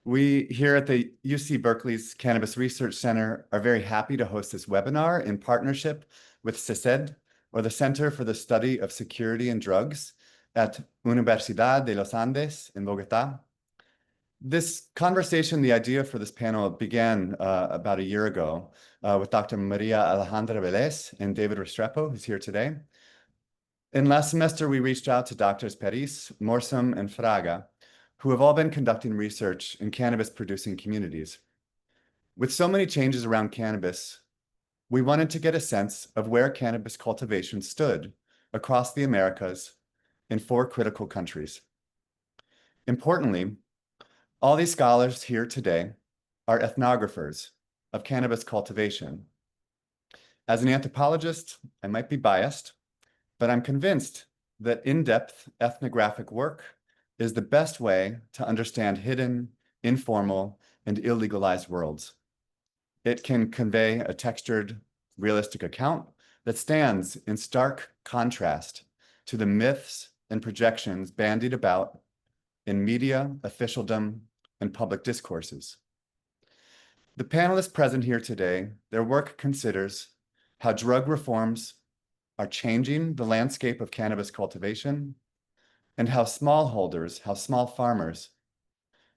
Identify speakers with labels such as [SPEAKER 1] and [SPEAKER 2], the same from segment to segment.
[SPEAKER 1] We here at the UC Berkeley's Cannabis Research Center are very happy to host this webinar in partnership with CICED, or the Center for the Study of Security and Drugs at Universidad de los Andes in Bogotá. This conversation, the idea for this panel began about a year ago with Dr. Maria Alejandra Velez and David Restrepo, who's here today. In last semester, we reached out to Doctors Peris, Moorsom, and Fraga, who have all been conducting research in cannabis-producing communities. With so many changes around cannabis, we wanted to get a sense of where cannabis cultivation stood across the Americas in 4 critical countries. Importantly, all these scholars here today are ethnographers of cannabis cultivation. As an anthropologist, I might be biased, but I'm convinced that in-depth ethnographic work is the best way to understand hidden, informal, and illegalized worlds. It can convey a textured, realistic account that stands in stark contrast to the myths and projections bandied about in media, officialdom, and public discourses. The panelists present here today, their work considers how drug reforms are changing the landscape of cannabis cultivation, and how smallholders, how small farmers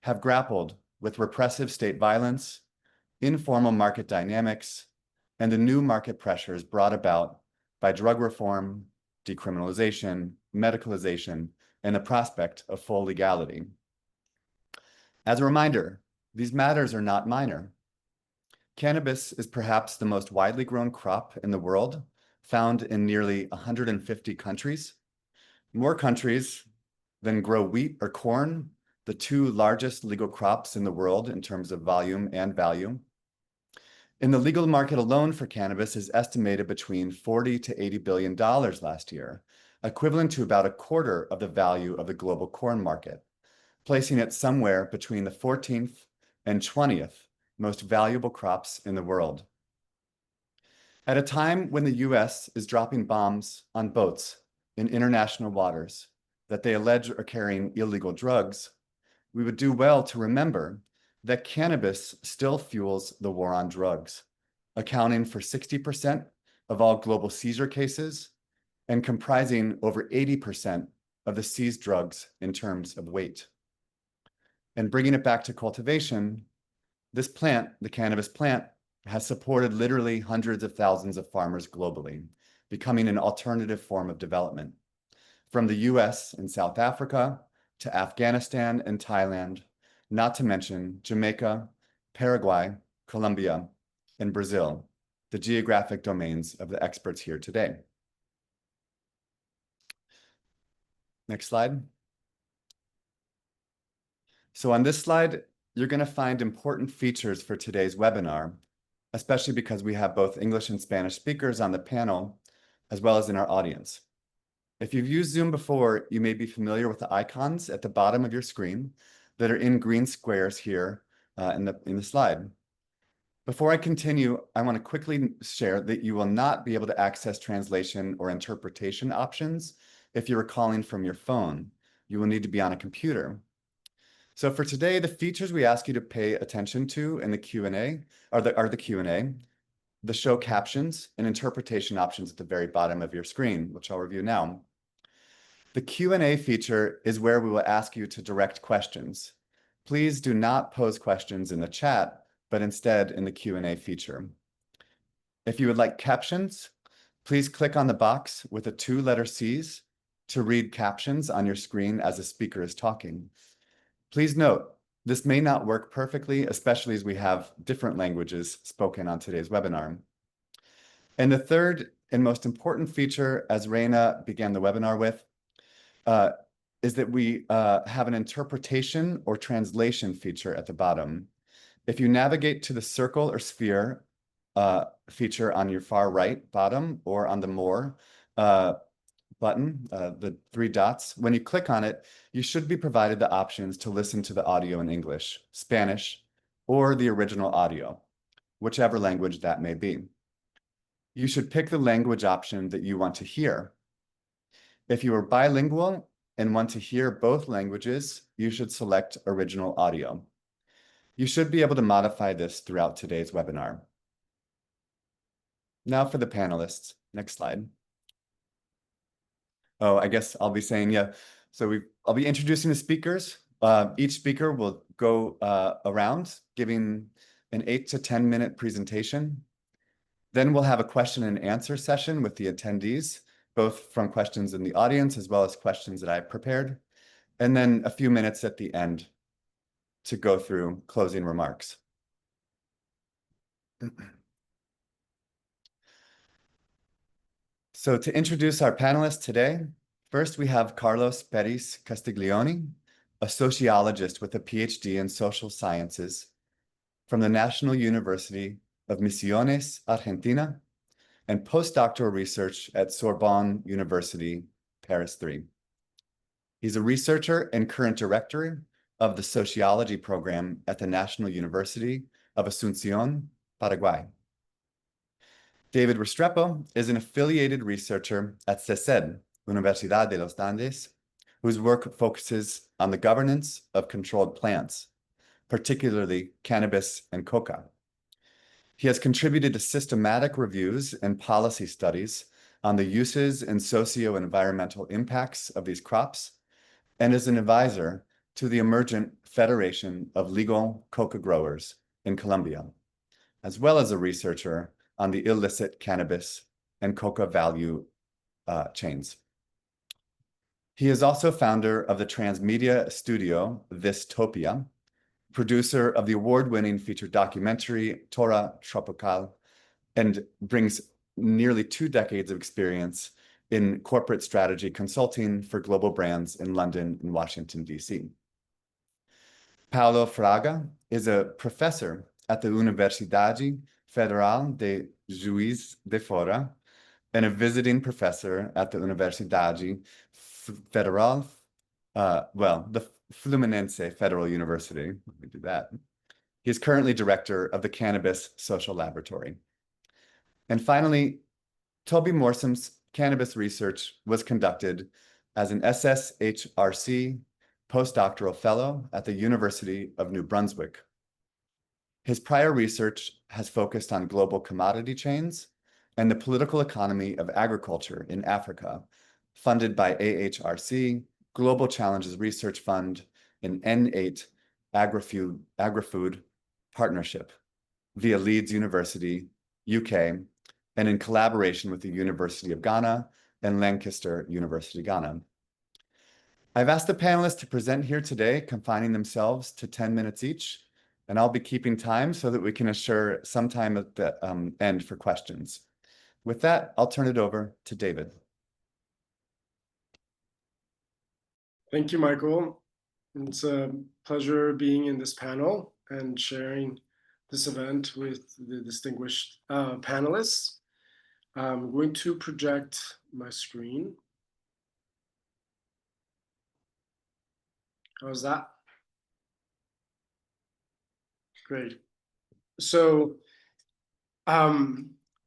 [SPEAKER 1] have grappled with repressive state violence, informal market dynamics, and the new market pressures brought about by drug reform, decriminalization, medicalization, and the prospect of full legality. As a reminder, these matters are not minor. Cannabis is perhaps the most widely grown crop in the world, found in nearly 150 countries. More countries than grow wheat or corn, the 2 largest legal crops in the world in terms of volume and value. In the legal market alone for cannabis is estimated between $40 to $80 billion last year, equivalent to about a quarter of the value of the global corn market, placing it somewhere between the 14th and 20th most valuable crops in the world. At a time when the US is dropping bombs on boats in international waters that they allege are carrying illegal drugs, we would do well to remember that cannabis still fuels the war on drugs, accounting for 60% of all global seizure cases and comprising over 80% of the seized drugs in terms of weight. And bringing it back to cultivation, this plant, the cannabis plant, has supported literally hundreds of thousands of farmers globally, becoming an alternative form of development. From the US and South Africa to Afghanistan and Thailand, not to mention Jamaica, Paraguay, Colombia, and Brazil, the geographic domains of the experts here today. Next slide. So on this slide, you're going to find important features for today's webinar, especially because we have both English and Spanish speakers on the panel, as well as in our audience. If you've used Zoom before, you may be familiar with the icons at the bottom of your screen that are in green squares here in the slide. Before I continue, I want to quickly share that you will not be able to access translation or interpretation options if you're calling from your phone. You will need to be on a computer. So for today, the features we ask you to pay attention to in the Q&A are the Q&A, the show captions, and interpretation options at the very bottom of your screen, which I'll review now. The Q&A feature is where we will ask you to direct questions. Please do not pose questions in the chat, but instead in the Q&A feature. If you would like captions, please click on the box with the 2-letter C's to read captions on your screen as the speaker is talking. Please note, this may not work perfectly, especially as we have different languages spoken on today's webinar. And the third and most important feature, as Reina began the webinar with, is that we have an interpretation or translation feature at the bottom. If you navigate to the circle or sphere feature on your far right bottom or on the More button, the 3 dots, when you click on it, you should be provided the options to listen to the audio in English, Spanish, or the original audio, whichever language that may be. You should pick the language option that you want to hear. If you are bilingual and want to hear both languages, you should select original audio. You should be able to modify this throughout today's webinar. Now for the panelists. Next slide. Oh, I guess I'll be saying, yeah. So I'll be introducing the speakers. Each speaker will go around giving an 8 to 10 minute presentation. Then we'll have a question and answer session with the attendees, both from questions in the audience as well as questions that I prepared. And then a few minutes at the end to go through closing remarks. So to introduce our panelists today, first we have Carlos Peris Castiglioni, a sociologist with a PhD in social sciences from the National University of Misiones, Argentina, and postdoctoral research at Sorbonne University, Paris 3. He's a researcher and current director of the sociology program at the National University of Asuncion, Paraguay. David Restrepo is an affiliated researcher at CESED, Universidad de los Andes, whose work focuses on the governance of controlled plants, particularly cannabis and coca. He has contributed to systematic reviews and policy studies on the uses and socio-environmental impacts of these crops, and is an advisor to the emergent Federation of Legal Coca Growers in Colombia, as well as a researcher on the illicit cannabis and coca value chains. He is also founder of the transmedia studio Vistopia, producer of the award-winning feature documentary Tora Tropical, and brings nearly 2 decades of experience in corporate strategy consulting for global brands in London and Washington, D.C. Paulo Fraga is a professor at the Universidade Federal de Juiz de Fora and a visiting professor at the Universidade Federal, the Fluminense Federal University. Let me do that. He is currently director of the Cannabis Social Laboratory. And finally, Toby Moorsom's cannabis research was conducted as an SSHRC postdoctoral fellow at the University of New Brunswick. His prior research has focused on global commodity chains and the political economy of agriculture in Africa, funded by AHRC, Global Challenges Research Fund, and N8 Agri-Food Partnership via Leeds University, UK, and in collaboration with the University of Ghana and Lancaster University, Ghana. I've asked the panelists to present here today, confining themselves to 10 minutes each, and I'll be keeping time so that we can assure some time at the end for questions. With that, I'll turn it over to David.
[SPEAKER 2] Thank you, Michael. It's a pleasure being in this panel and sharing this event with the distinguished panelists. I'm going to project my screen. How's that? Great. So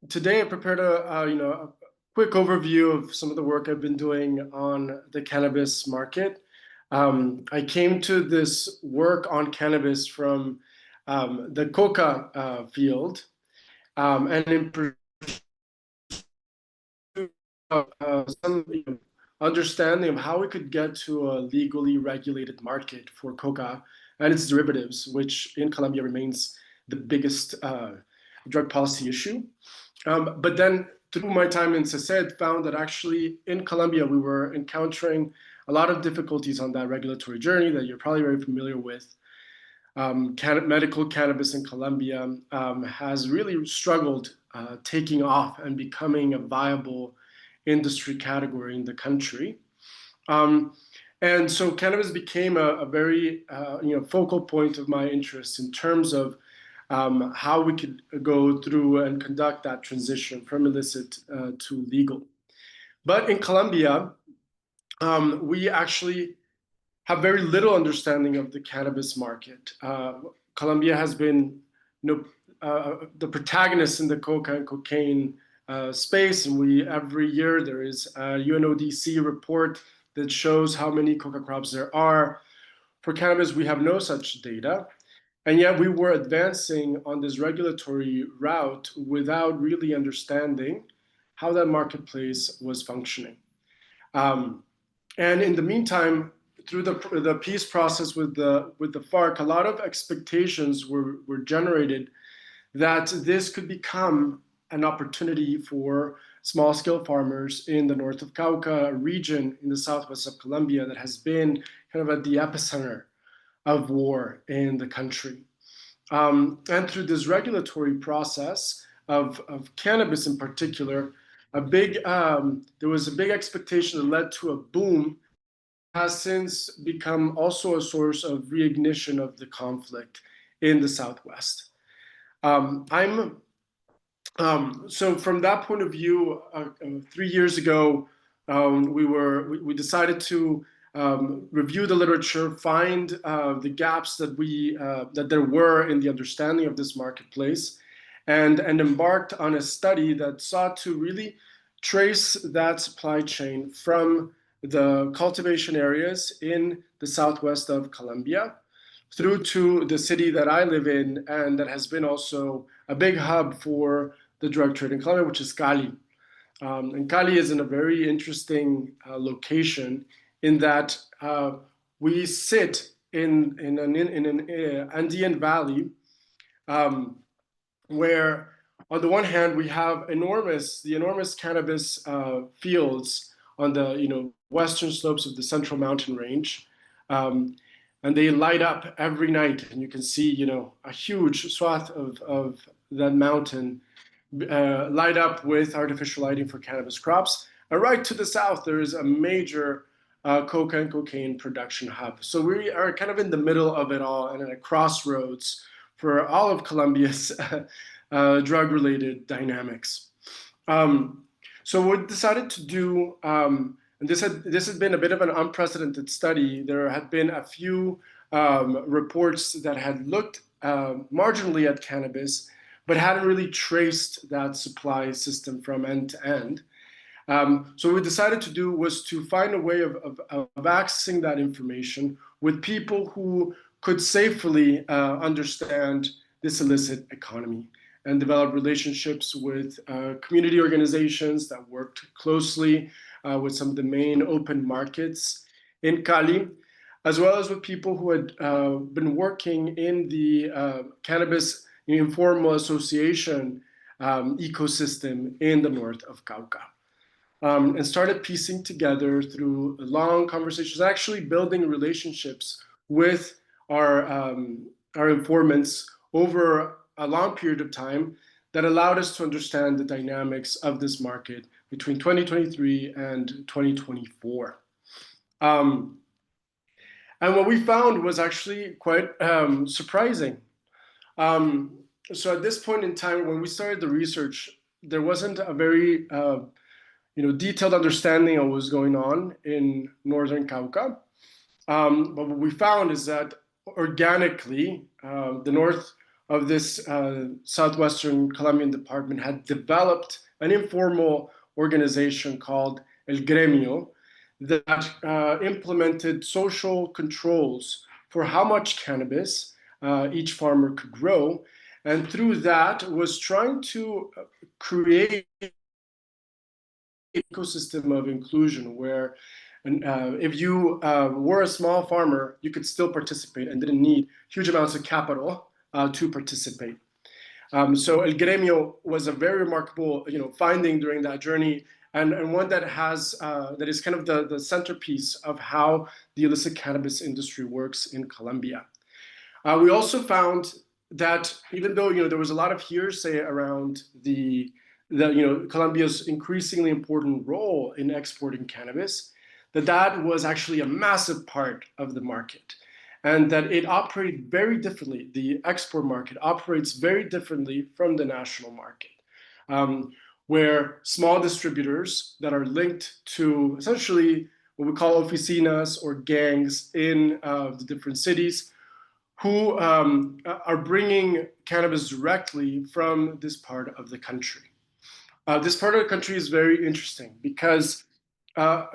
[SPEAKER 2] today I prepared a quick overview of some of the work I've been doing on the cannabis market. I came to this work on cannabis from the coca field, and in some understanding of how we could get to a legally regulated market for coca and its derivatives, which in Colombia remains the biggest drug policy issue. But then through my time in CESED, found that actually in Colombia, we were encountering a lot of difficulties on that regulatory journey that you're probably very familiar with. Medical cannabis in Colombia has really struggled taking off and becoming a viable industry category in the country. And so cannabis became a very focal point of my interest in terms of how we could go through and conduct that transition from illicit to legal. But in Colombia, we actually have very little understanding of the cannabis market. Colombia has been the protagonist in the coca and cocaine space, and every year there is a UNODC report that shows how many coca crops there are. For cannabis, we have no such data. And yet we were advancing on this regulatory route without really understanding how that marketplace was functioning. And in the meantime, through the peace process with the FARC, a lot of expectations were generated that this could become an opportunity for small-scale farmers in the north of Cauca, a region in the southwest of Colombia that has been kind of at the epicenter of war in the country. And through this regulatory process of cannabis in particular, there was a big expectation that led to a boom, has since become also a source of reignition of the conflict in the Southwest. So from that point of view, 3 years ago, we decided to review the literature, find the gaps that there were in the understanding of this marketplace, and embarked on a study that sought to really trace that supply chain from the cultivation areas in the southwest of Colombia through to the city that I live in, and that has been also a big hub for the drug trade in Colombia, which is Cali. And Cali is in a very interesting location in that we sit in an Andean valley where, on the one hand, we have the enormous cannabis fields on the western slopes of the Central Mountain Range, and they light up every night, and you can see a huge swath of that mountain light up with artificial lighting for cannabis crops. And right to the south, there is a major coca and cocaine production hub. So we are kind of in the middle of it all and at a crossroads for all of Colombia's drug-related dynamics. So what we decided to do, and this had been a bit of an unprecedented study. There had been a few reports that had looked marginally at cannabis, but hadn't really traced that supply system from end to end. So what we decided to do was to find a way of accessing that information with people who could safely understand this illicit economy and develop relationships with community organizations that worked closely with some of the main open markets in Cali, as well as with people who had been working in the cannabis informal association ecosystem in the north of Cauca. And started piecing together through long conversations, actually building relationships with our informants over a long period of time that allowed us to understand the dynamics of this market between 2023 and 2024. And what we found was actually quite surprising. So at this point in time, when we started the research, there wasn't a very detailed understanding of what was going on in northern Cauca. But what we found is that organically, the north of this southwestern Colombian department had developed an informal organization called El Gremio that implemented social controls for how much cannabis each farmer could grow, and through that was trying to create an ecosystem of inclusion where if you were a small farmer, you could still participate and didn't need huge amounts of capital to participate. So El Gremio was a very remarkable finding during that journey, and one that is kind of the centerpiece of how the illicit cannabis industry works in Colombia. We also found that even though there was a lot of hearsay around Colombia's increasingly important role in exporting cannabis, that was actually a massive part of the market, and that it operated very differently. The export market operates very differently from the national market, where small distributors that are linked to essentially what we call oficinas or gangs in the different cities, who are bringing cannabis directly from this part of the country. This part of the country is very interesting because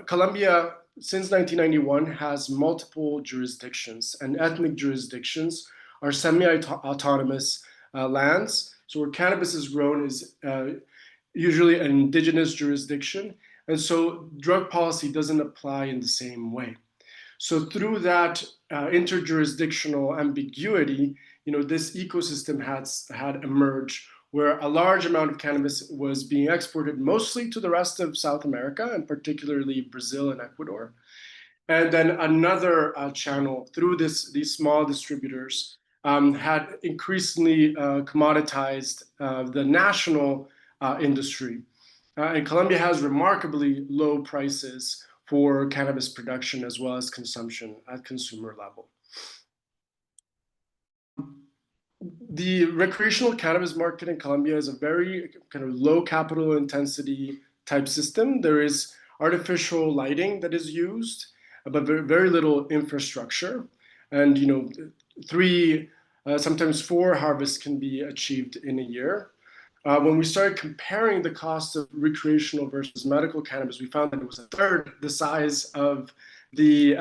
[SPEAKER 2] Colombia, since 1991, has multiple jurisdictions, and ethnic jurisdictions are semi-autonomous lands. So where cannabis is grown is usually an indigenous jurisdiction, and so drug policy doesn't apply in the same way. So through that interjurisdictional ambiguity, this ecosystem had emerged where a large amount of cannabis was being exported mostly to the rest of South America, and particularly Brazil and Ecuador. And then another channel through these small distributors had increasingly commoditized the national industry. And Colombia has remarkably low prices for cannabis production as well as consumption at consumer level. The recreational cannabis market in Colombia is a very kind of low capital intensity type system. There is artificial lighting that is used, but very little infrastructure. And sometimes 4 harvests can be achieved in a year. When we started comparing the cost of recreational versus medical cannabis, we found that it was a third the size of the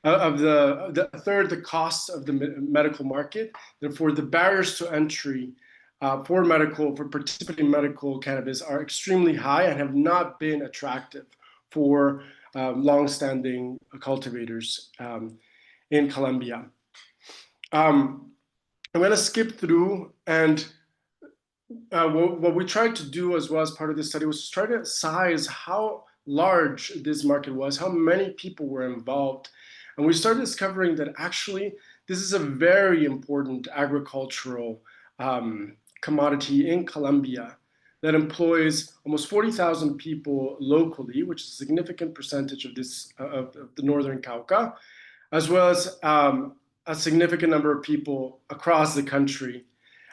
[SPEAKER 2] third the cost of the medical market. Therefore, the barriers to entry for participating in medical cannabis are extremely high and have not been attractive for long-standing cultivators in Colombia. I'm going to skip through, and what we tried to do as well as part of this study was to try to size how large this market was, how many people were involved. And we started discovering that actually this is a very important agricultural commodity in Colombia that employs almost 40,000 people locally, which is a significant percentage of the Northern Cauca, as well as a significant number of people across the country.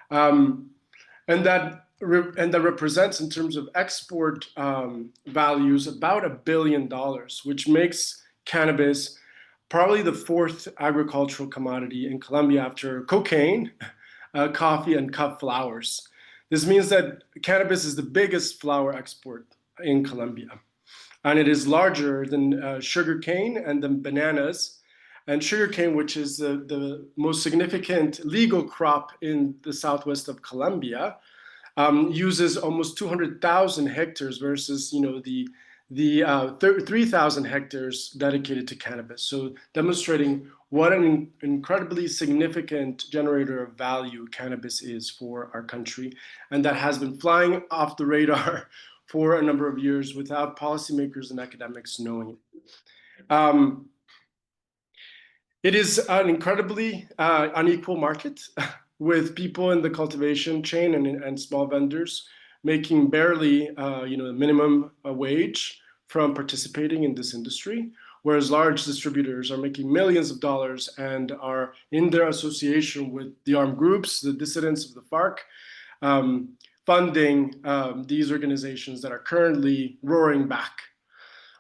[SPEAKER 2] And that represents, in terms of export values, about $1 billion, which makes cannabis probably the 4th agricultural commodity in Colombia after cocaine, coffee, and cut flowers. This means that cannabis is the biggest flower export in Colombia, and it is larger than sugarcane and then bananas. And sugarcane, which is the most significant legal crop in the southwest of Colombia, uses almost 200,000 hectares versus the 3,000 hectares dedicated to cannabis. So demonstrating what an incredibly significant generator of value cannabis is for our country, and that has been flying off the radar for a number of years without policymakers and academics knowing it. It is an incredibly unequal market with people in the cultivation chain and small vendors making barely the minimum wage from participating in this industry, whereas large distributors are making millions of dollars and are in their association with the armed groups, the dissidents of the FARC, funding these organizations that are currently roaring back.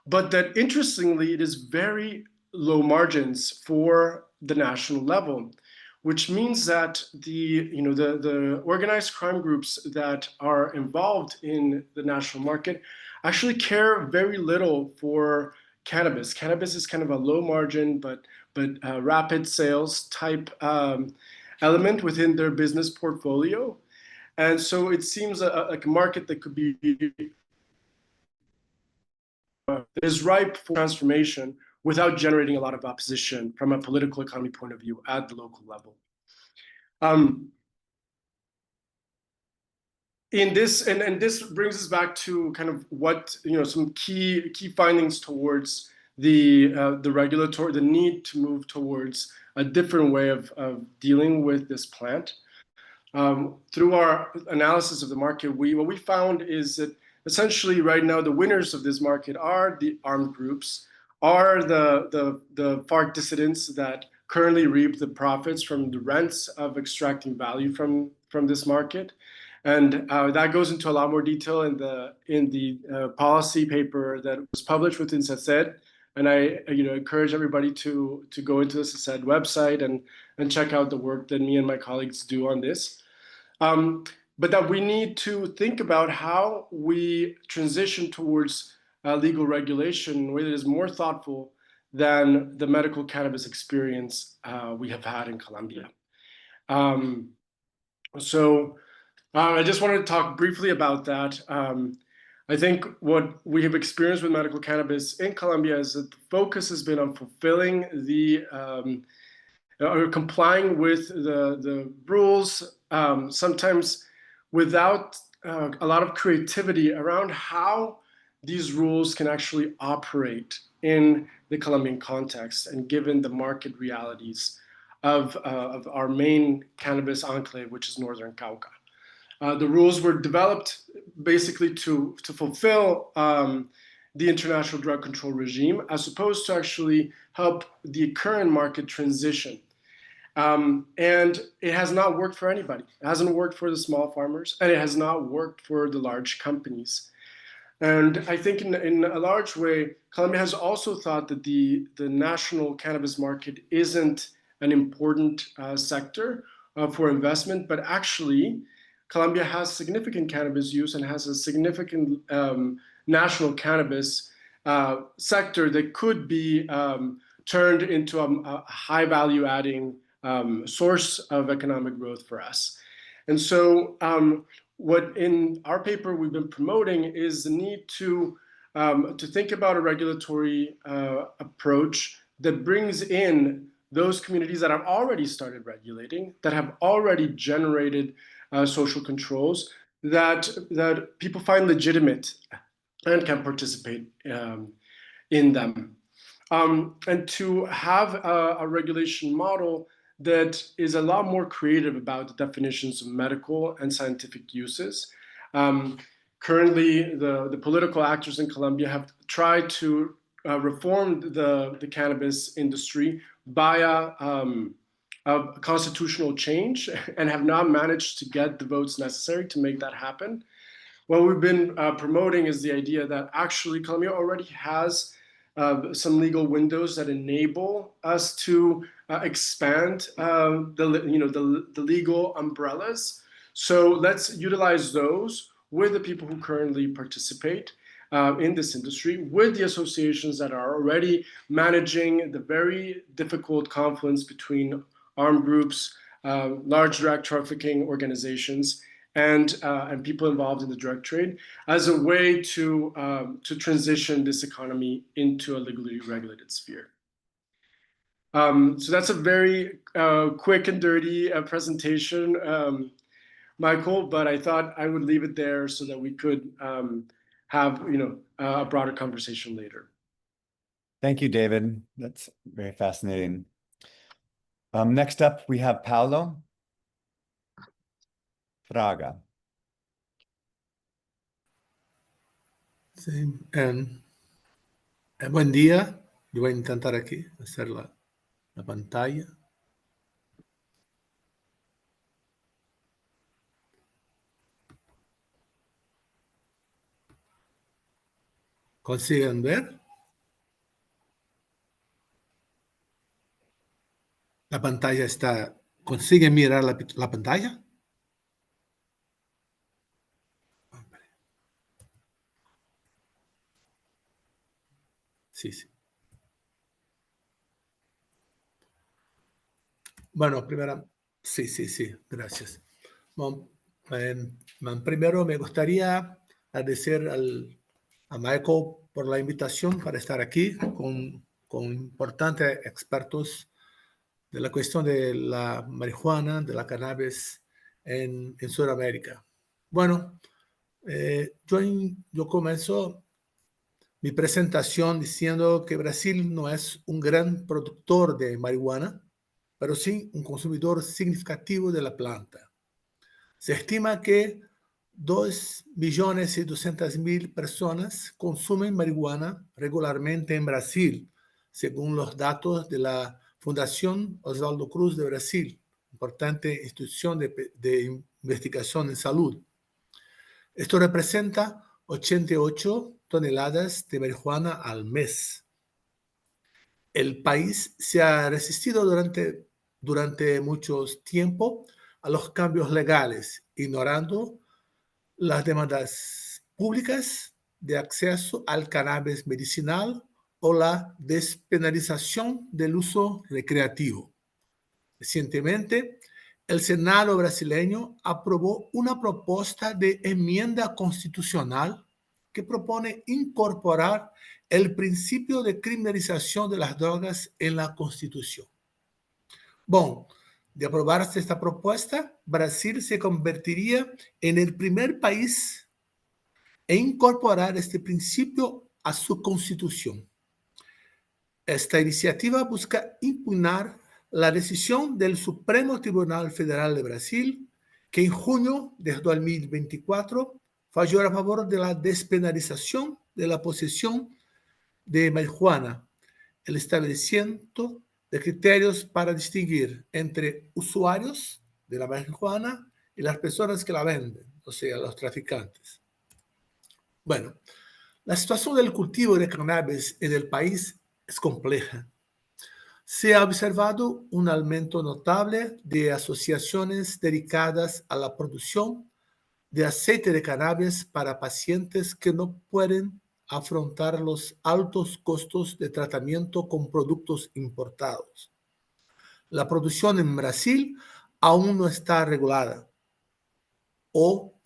[SPEAKER 2] But that, interestingly, it is very low margins for the national level, which means that the organized crime groups that are involved in the national market actually care very little for cannabis. Cannabis is kind of a low margin but rapid sales type element within their business portfolio, and so it seems like a market that could be is ripe for transformation without generating a lot of opposition from a political economy point of view at the local level. This brings us back to kind of what some key findings towards the regulatory, the need to move towards a different way of dealing with this plant. Through our analysis of the market, what we found is that essentially right now the winners of this market are the armed groups, are the FARC dissidents that currently reap the profits from the rents of extracting value from this market. And that goes into a lot more detail in the policy paper that was published within SECED. And I encourage everybody to go into the SECED website and check out the work that me and my colleagues do on this. But that we need to think about how we transition towards legal regulation in a way that is more thoughtful than the medical cannabis experience we have had in Colombia. So I just wanted to talk briefly about that. I think what we have experienced with medical cannabis in Colombia is that the focus has been on fulfilling or complying with the rules, sometimes without a lot of creativity around how these rules can actually operate in the Colombian context and given the market realities of our main cannabis enclave, which is Northern Cauca. The rules were developed basically to fulfill the international drug control regime, as opposed to actually help the current market transition. And it has not worked for anybody. It hasn't worked for the small farmers, and it has not worked for the large companies. And I think in a large way, Colombia has also thought that the national cannabis market isn't an important sector for investment, but actually, Colombia has significant cannabis use and has a significant national cannabis sector that could be turned into a high value adding source of economic growth for us. And so what in our paper we've been promoting is the need to think about a regulatory approach that brings in those communities that have already started regulating, that have already generated social controls that people find legitimate and can participate in them. And to have a regulation model that is a lot more creative about the definitions of medical and scientific uses. Currently, the political actors in Colombia have tried to reform the cannabis industry via a constitutional change and have not managed to get the votes necessary to make that happen. What we've been promoting is the idea that actually Colombia already has some legal windows that enable us to expand the legal umbrellas. So let's utilize those with the people who currently participate in this industry, with the associations that are already managing the very difficult confluence between armed groups, large drug trafficking organizations, and people involved in the drug trade, as a way to transition this economy into a legally regulated sphere. So that's a very quick and dirty presentation, Michael, but I thought I would leave it there so that we could have a broader conversation later.
[SPEAKER 1] Thank you, David. That's very fascinating. Next up, we have Paulo. Fraga.
[SPEAKER 3] Sí. Buen día. Yo voy a intentar aquí hacer la pantalla. ¿Consiguen ver? La pantalla está... ¿Consiguen mirar la pantalla? Sí, sí. Bueno, primero, sí, gracias. Bueno, primero me gustaría agradecer a Michael por la invitación para estar aquí con importantes expertos de la cuestión de la marihuana, de la cannabis en Sudamérica. Bueno, yo comienzo mi presentación diciendo que Brasil no es un gran productor de marihuana, pero sí un consumidor significativo de la planta. Se estima que 2.200.000 personas consumen marihuana regularmente en Brasil, según los datos de la Fundación Oswaldo Cruz de Brasil, importante institución de investigación en salud. Esto representa 88 toneladas de marihuana al mes. El país se ha resistido durante mucho tiempo a los cambios legales, ignorando las demandas públicas de acceso al cannabis medicinal o la despenalización del uso recreativo. Recientemente, el Senado brasileño aprobó una propuesta de enmienda constitucional que propone incorporar el principio de criminalización de las drogas en la Constitución. Bueno, de aprobarse esta propuesta, Brasil se convertiría en el primer país en incorporar este principio a su Constitución. Esta iniciativa busca impugnar la decisión del Supremo Tribunal Federal de Brasil, que en junio de 2024 falló a favor de la despenalización de la posesión de marihuana, el establecimiento de criterios para distinguir entre usuarios de la marihuana y las personas que la venden, o sea, los traficantes. Bueno, la situación del cultivo de cannabis en el país es compleja. Se ha observado un aumento notable de asociaciones dedicadas a la producción de aceite de cannabis para pacientes que no pueden afrontar los altos costos de tratamiento con productos importados. La producción en Brasil aún no está regulada o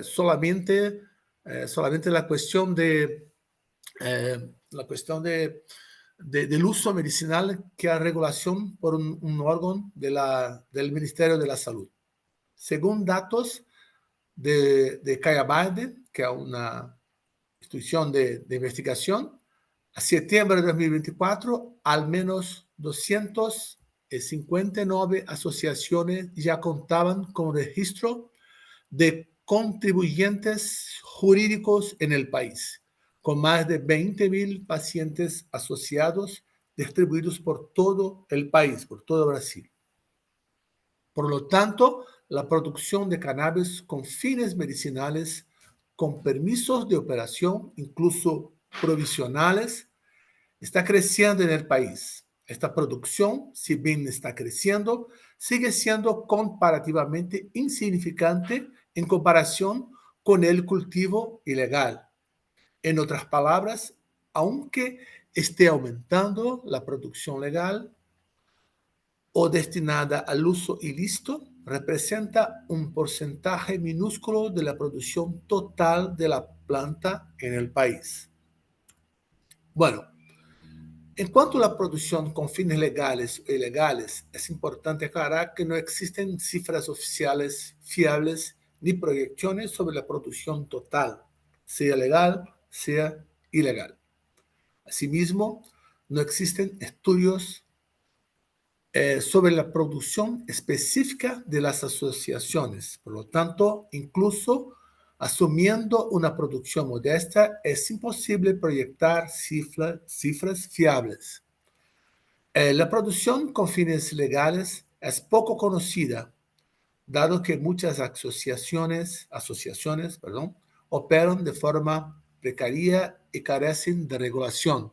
[SPEAKER 3] solamente la cuestión del uso medicinal que hay regulación por un órgano del Ministerio de la Salud. Según datos de Cayabade, que es una institución de investigación, a septiembre de 2024, al menos 259 asociaciones ya contaban con registro de contribuyentes jurídicos en el país, con más de 20,000 pacientes asociados distribuidos por todo el país, por todo Brasil. Por lo tanto, la producción de cannabis con fines medicinales, con permisos de operación, incluso provisionales, está creciendo en el país. Esta producción, si bien está creciendo, sigue siendo comparativamente insignificante en comparación con el cultivo ilegal. En otras palabras, aunque esté aumentando la producción legal o destinada al uso ilícito, representa un porcentaje minúsculo de la producción total de la planta en el país. Bueno, en cuanto a la producción con fines legales o ilegales, es importante aclarar que no existen cifras oficiales fiables ni proyecciones sobre la producción total, sea legal, sea ilegal. Asimismo, no existen estudios sobre la producción específica de las asociaciones. Por lo tanto, incluso asumiendo una producción modesta, es imposible proyectar cifras fiables. La producción con fines legales es poco conocida, dado que muchas asociaciones operan de forma precaria y carecen de regulación,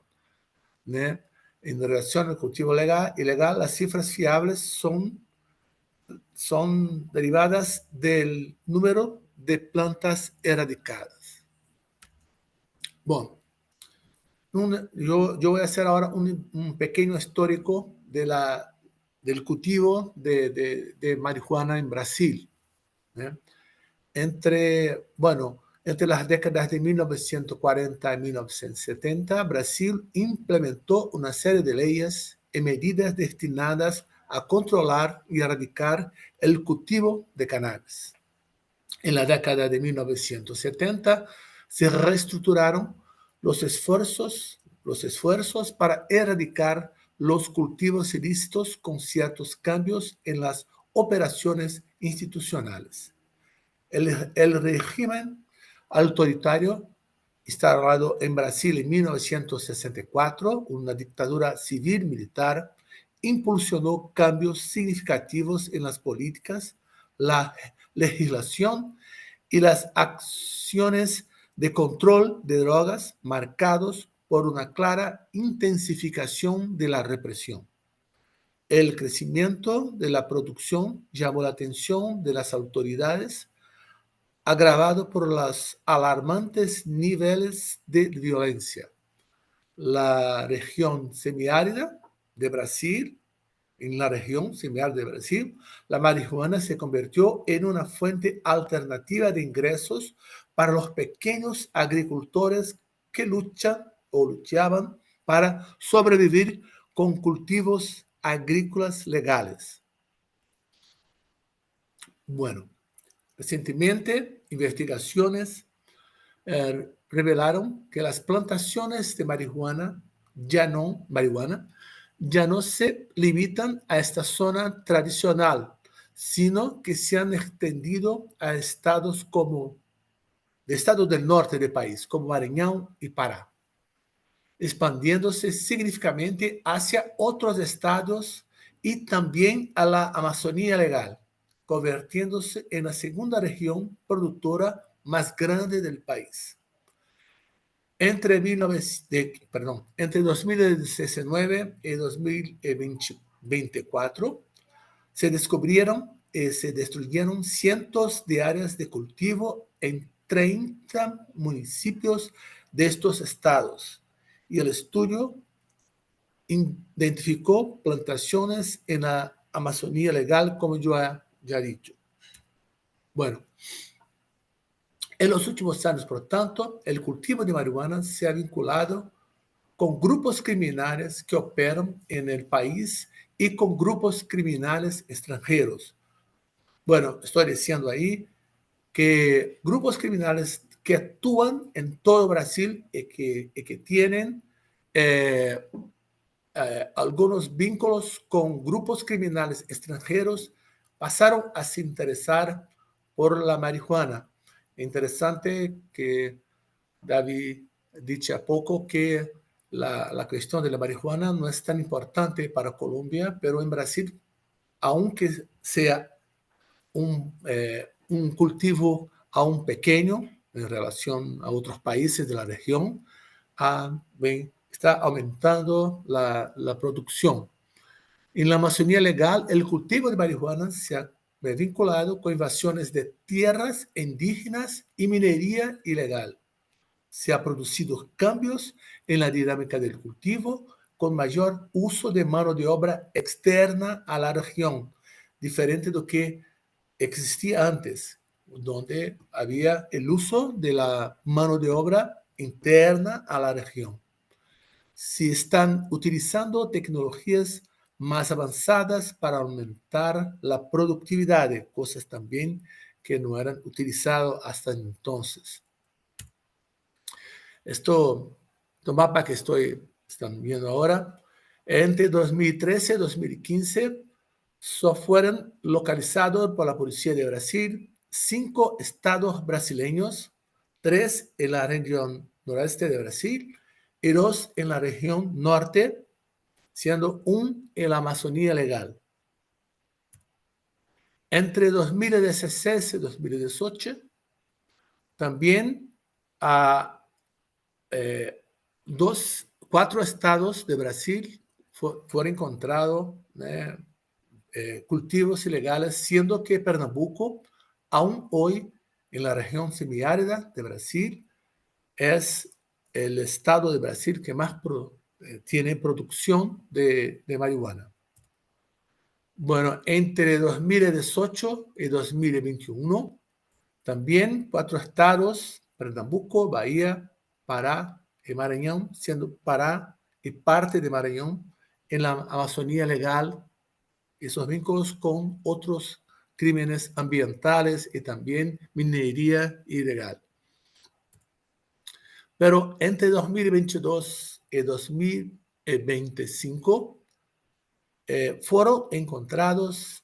[SPEAKER 3] ¿no? En relación al cultivo ilegal, las cifras fiables son derivadas del número de plantas erradicadas. Bueno, yo voy a hacer ahora un pequeño histórico del cultivo de marihuana en Brasil, ¿no? Entre las décadas de 1940 y 1970, Brasil implementó una serie de leyes y medidas destinadas a controlar y erradicar el cultivo de cannabis. En la década de 1970 se reestructuraron los esfuerzos para erradicar los cultivos ilícitos con ciertos cambios en las operaciones institucionales. El régimen autoritario instalado en Brasil en 1964, una dictadura civil-militar, impulsionó cambios significativos en las políticas, la legislación y las acciones de control de drogas, marcados por una clara intensificación de la represión. El crecimiento de la producción llamó la atención de las autoridades, agravado por los alarmantes niveles de violencia. La región semiárida de Brasil en la región similar de Brasil, la marihuana se convirtió en una fuente alternativa de ingresos para los pequeños agricultores que luchaban para sobrevivir con cultivos agrícolas legales. Bueno, recientemente investigaciones revelaron que las plantaciones de marihuana ya no se limitan a esta zona tradicional, sino que se han extendido a estados del norte del país, como Maranhão y Pará, expandiéndose significativamente hacia otros estados y también a la Amazonía legal, convirtiéndose en la segunda región productora más grande del país. Entre 2019 y 2024 se destruyeron cientos de áreas de cultivo en 30 municipios de estos estados, y el estudio identificó plantaciones en la Amazonía legal, como yo ya he dicho. Bueno, en los últimos años, por tanto, el cultivo de marihuana se ha vinculado con grupos criminales que operan en el país y con grupos criminales extranjeros. Bueno, estoy diciendo ahí que grupos criminales que actúan en todo Brasil y que tienen algunos vínculos con grupos criminales extranjeros pasaron a se interesar por la marihuana. Interesante que David dicho a poco que la cuestión de la marihuana no es tan importante para Colombia, pero en Brasil, aunque sea un cultivo aún pequeño en relación a otros países de la región, está aumentando la producción. En la Amazonía legal, el cultivo de marihuana se ha vinculado con invasiones de tierras indígenas y minería ilegal. Se ha producido cambios en la dinámica del cultivo con mayor uso de mano de obra externa a la región, diferente de lo que existía antes, donde había el uso de la mano de obra interna a la región. Se están utilizando tecnologías más avanzadas para aumentar la productividad, cosas también que no eran utilizadas hasta entonces. Esto mapa que están viendo ahora, entre 2013 y 2015, solo fueron localizados por la Policía de Brasil 5 estados brasileños, 3 en la región noroeste de Brasil y 2 en la región norte, siendo 1 en la Amazonía legal. Entre 2016 y 2018, también a 4 estados de Brasil fueron encontrados cultivos ilegales, siendo que Pernambuco, aún hoy en la región semiárida de Brasil, es el estado de Brasil que más tiene producción de marihuana. Bueno, entre 2018 y 2021, también 4 estados, Pernambuco, Bahía, Pará y Maranhão, siendo Pará y parte de Maranhão en la Amazonía legal, esos vínculos con otros crímenes ambientales y también minería ilegal. Pero entre 2022 y 2025 fueron encontrados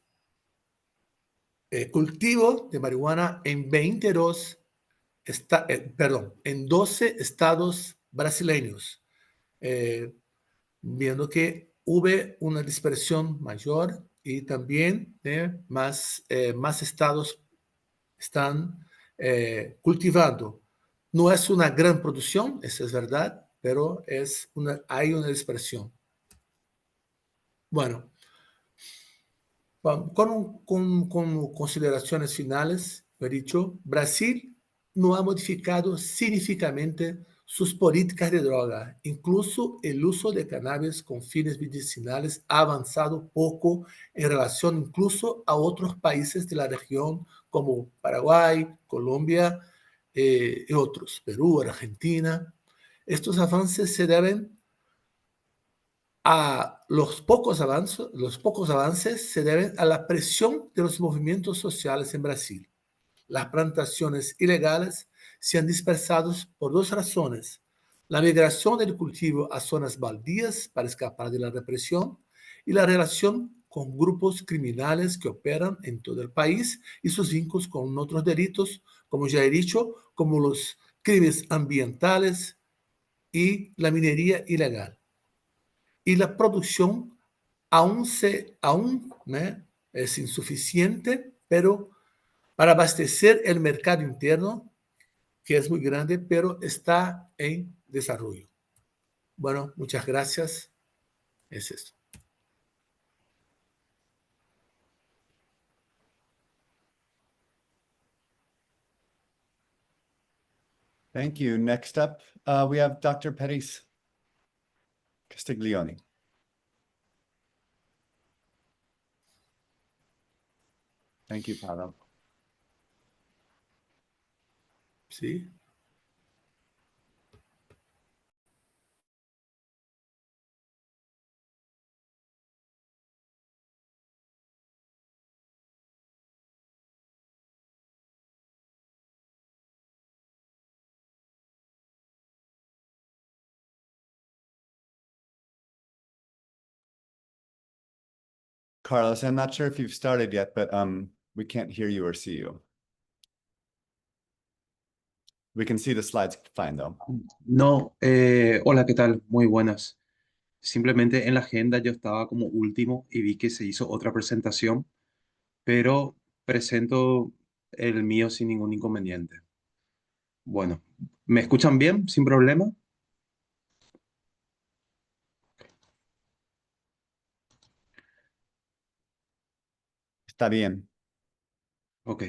[SPEAKER 3] cultivos de marihuana en 12 estados brasileños, viendo que hubo una dispersión mayor y también más estados están cultivando. No es una gran producción, eso es verdad, pero hay una dispersión. Bueno, con consideraciones finales, he dicho, Brasil no ha modificado significativamente sus políticas de droga. Incluso el uso de cannabis con fines medicinales ha avanzado poco en relación incluso a otros países de la región como Paraguay, Colombia y otros, Perú, Argentina. Estos avances se deben a los pocos avances se deben a la presión de los movimientos sociales en Brasil. Las plantaciones ilegales se han dispersado por dos razones: la migración del cultivo a zonas baldías para escapar de la represión y la relación con grupos criminales que operan en todo el país y sus vínculos con otros delitos, como ya he dicho, como los crímenes ambientales y la minería ilegal. Y la producción aún es insuficiente, pero para abastecer el mercado interno, que es muy grande, pero está en desarrollo. Bueno, muchas gracias. Es esto.
[SPEAKER 1] Thank you. Next up, we have Dr. Peris Castiglione. Thank you, Paulo.
[SPEAKER 3] Sí.
[SPEAKER 1] Carlos, I'm not sure if you've started yet, but we can't hear you or see you. We can see the slides fine, though.
[SPEAKER 4] No, hola, ¿qué tal? Muy buenas. Simplemente en la agenda yo estaba como último y vi que se hizo otra presentación, pero presento el mío sin ningún inconveniente. Bueno, ¿me escuchan bien? ¿Sin problema?
[SPEAKER 1] Está bien.
[SPEAKER 4] Ok.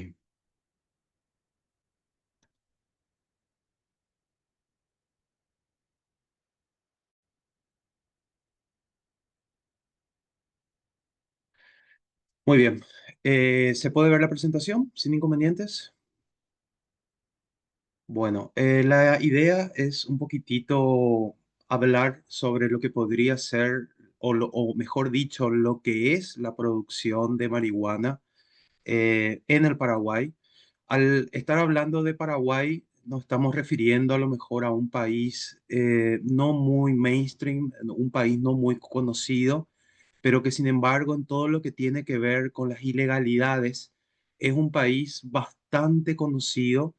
[SPEAKER 4] Muy bien. ¿Se puede ver la presentación sin inconvenientes? Bueno, la idea es un poquitito hablar sobre lo que podría ser, o mejor dicho, lo que es la producción de marihuana en el Paraguay. Al estar hablando de Paraguay, nos estamos refiriendo a lo mejor a un país no muy mainstream, un país no muy conocido, pero que sin embargo en todo lo que tiene que ver con las ilegalidades, es un país bastante conocido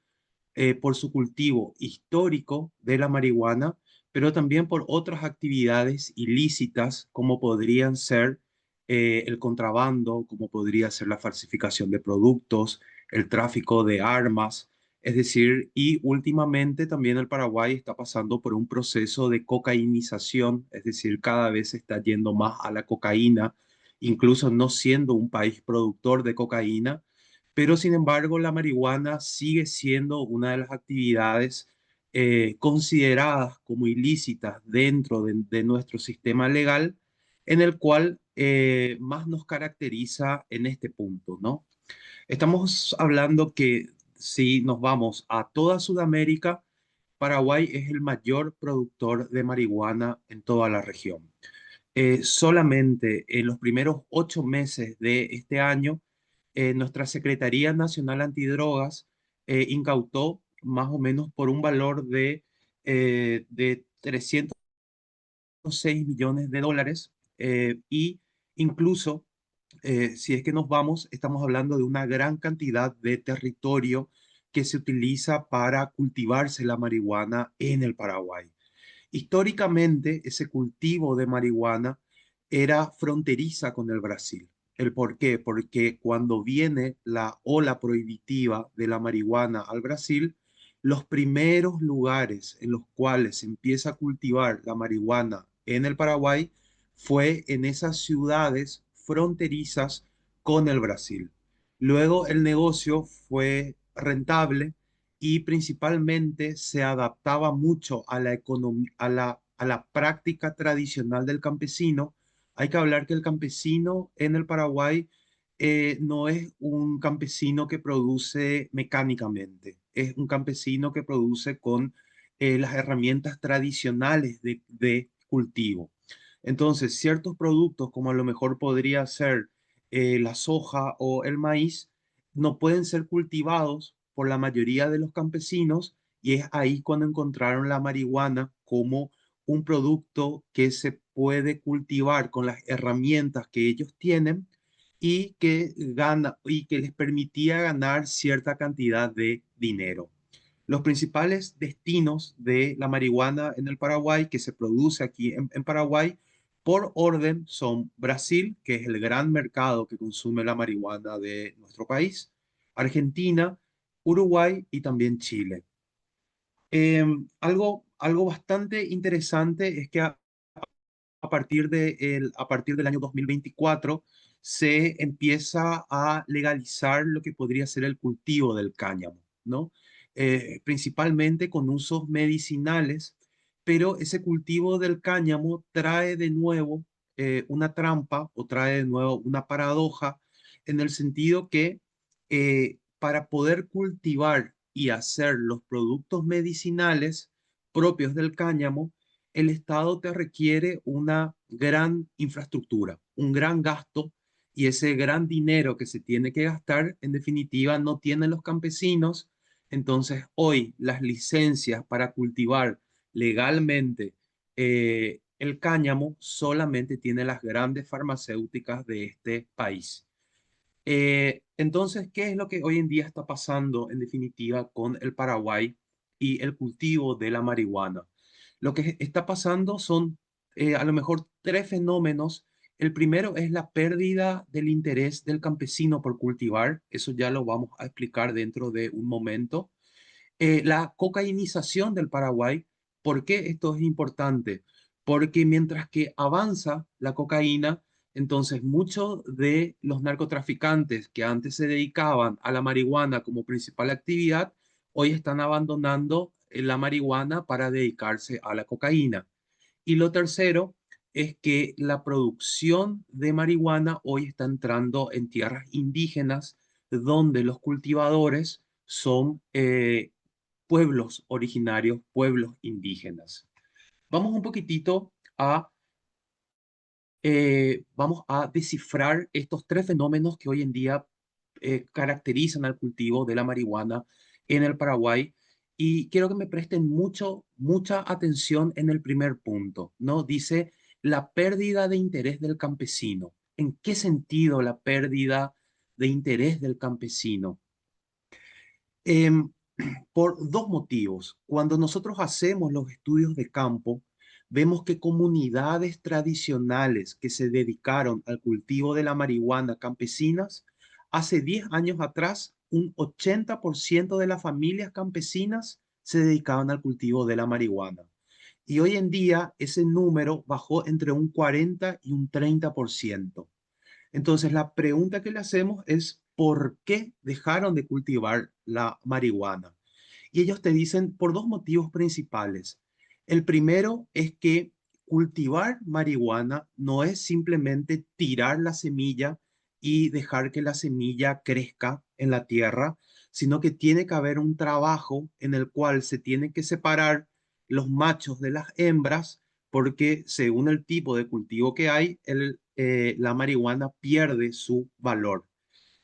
[SPEAKER 4] por su cultivo histórico de la marihuana, pero también por otras actividades ilícitas como podrían ser el contrabando, como podría ser la falsificación de productos, el tráfico de armas, es decir, y últimamente también el Paraguay está pasando por un proceso de cocainización, es decir, cada vez se está yendo más a la cocaína, incluso no siendo un país productor de cocaína, pero sin embargo la marihuana sigue siendo una de las actividades consideradas como ilícitas dentro de nuestro sistema legal, en el cual más nos caracteriza en este punto, ¿no? Estamos hablando que si nos vamos a toda Sudamérica, Paraguay es el mayor productor de marihuana en toda la región. Solamente en los primeros 8 meses de este año, nuestra Secretaría Nacional Antidrogas incautó más o menos por un valor de 306 millones de dólares y incluso si es que nos vamos, estamos hablando de una gran cantidad de territorio que se utiliza para cultivarse la marihuana en el Paraguay. Históricamente, ese cultivo de marihuana era fronteriza con el Brasil. ¿El por qué? Porque cuando viene la ola prohibitiva de la marihuana al Brasil, los primeros lugares en los cuales se empieza a cultivar la marihuana en el Paraguay fue en esas ciudades fronterizas con el Brasil. Luego el negocio fue rentable y principalmente se adaptaba mucho a la a la práctica tradicional del campesino. Hay que hablar que el campesino en el Paraguay no es un campesino que produce mecánicamente, es un campesino que produce con las herramientas tradicionales de cultivo. Entonces, ciertos productos, como a lo mejor podría ser la soja o el maíz, no pueden ser cultivados por la mayoría de los campesinos, y es ahí cuando encontraron la marihuana como un producto que se puede cultivar con las herramientas que ellos tienen y que les permitía ganar cierta cantidad de dinero. Los principales destinos de la marihuana en el Paraguay, que se produce aquí en Paraguay, por orden son Brasil, que es el gran mercado que consume la marihuana de nuestro país, Argentina, Uruguay y también Chile. Algo bastante interesante es que a partir del año 2024 se empieza a legalizar lo que podría ser el cultivo del cáñamo, ¿no? Principalmente con usos medicinales, pero ese cultivo del cáñamo trae de nuevo una trampa o trae de nuevo una paradoja en el sentido que para poder cultivar y hacer los productos medicinales propios del cáñamo, el Estado te requiere una gran infraestructura, un gran gasto, y ese gran dinero que se tiene que gastar, en definitiva, no tienen los campesinos. Entonces, hoy las licencias para cultivar legalmente el cáñamo solamente tienen las grandes farmacéuticas de este país. Entonces, ¿qué es lo que hoy en día está pasando en definitiva con el Paraguay y el cultivo de la marihuana? Lo que está pasando son a lo mejor tres fenómenos. El primero es la pérdida del interés del campesino por cultivar. Eso ya lo vamos a explicar dentro de un momento. La cocainización del Paraguay. ¿Por qué esto es importante? Porque mientras que avanza la cocaína, entonces muchos de los narcotraficantes que antes se dedicaban a la marihuana como principal actividad, hoy están abandonando la marihuana para dedicarse a la cocaína. Y lo tercero es que la producción de marihuana hoy está entrando en tierras indígenas, donde los cultivadores son pueblos originarios, pueblos indígenas. Vamos un poquitito vamos a descifrar estos tres fenómenos que hoy en día caracterizan al cultivo de la marihuana en el Paraguay. Y quiero que me presten mucha atención en el primer punto, ¿no? Dice la pérdida de interés del campesino. ¿En qué sentido la pérdida de interés del campesino? Em, por dos motivos. Cuando nosotros hacemos los estudios de campo, vemos que comunidades tradicionales que se dedicaron al cultivo de la marihuana campesinas, hace 10 años atrás, un 80% de las familias campesinas se dedicaban al cultivo de la marihuana. Y hoy en día ese número bajó entre un 40 y un 30%. Entonces, la pregunta que le hacemos es, ¿por qué dejaron de cultivar la marihuana? Y ellos te dicen por dos motivos principales. El primero es que cultivar marihuana no es simplemente tirar la semilla y dejar que la semilla crezca en la tierra, sino que tiene que haber un trabajo en el cual se tienen que separar los machos de las hembras, porque según el tipo de cultivo que hay, la marihuana pierde su valor.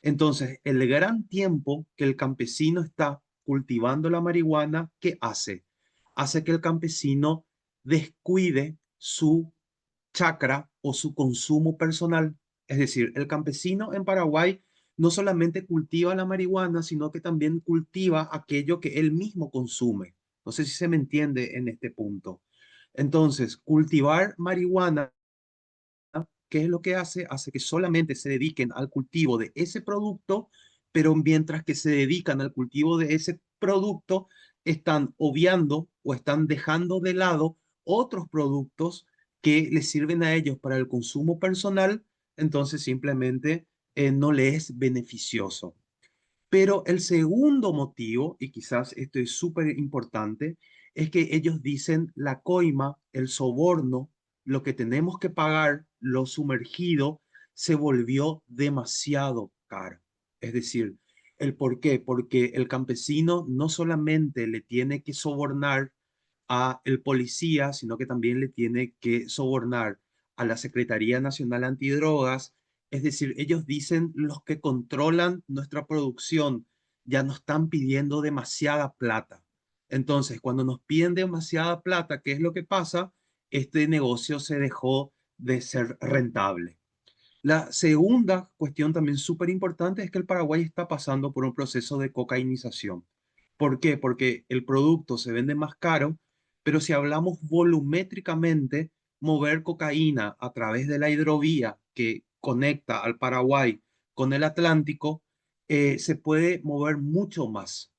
[SPEAKER 4] Entonces, el gran tiempo que el campesino está cultivando la marihuana, ¿qué hace? Hace que el campesino descuide su chacra o su consumo personal. Es decir, el campesino en Paraguay no solamente cultiva la marihuana, sino que también cultiva aquello que él mismo consume. No sé si se me entiende en este punto. Entonces, cultivar marihuana, ¿qué es lo que hace? Hace que solamente se dediquen al cultivo de ese producto, pero mientras que se dedican al cultivo de ese producto, están obviando o están dejando de lado otros productos que les sirven a ellos para el consumo personal, entonces simplemente no les es beneficioso. Pero el segundo motivo, y quizás esto es súper importante, es que ellos dicen la coima, el soborno, lo que tenemos que pagar, lo sumergido, se volvió demasiado caro. Es decir, ¿el por qué? Porque el campesino no solamente le tiene que sobornar a el policía, sino que también le tiene que sobornar a la Secretaría Nacional Antidrogas. Es decir, ellos dicen los que controlan nuestra producción ya nos están pidiendo demasiada plata. Entonces, cuando nos piden demasiada plata, ¿qué es lo que pasa? Este negocio se dejó de ser rentable. La segunda cuestión también súper importante es que el Paraguay está pasando por un proceso de cocainización. ¿Por qué? Porque el producto se vende más caro, pero si hablamos volumétricamente, mover cocaína a través de la hidrovía que conecta al Paraguay con el Atlántico, se puede mover mucho más.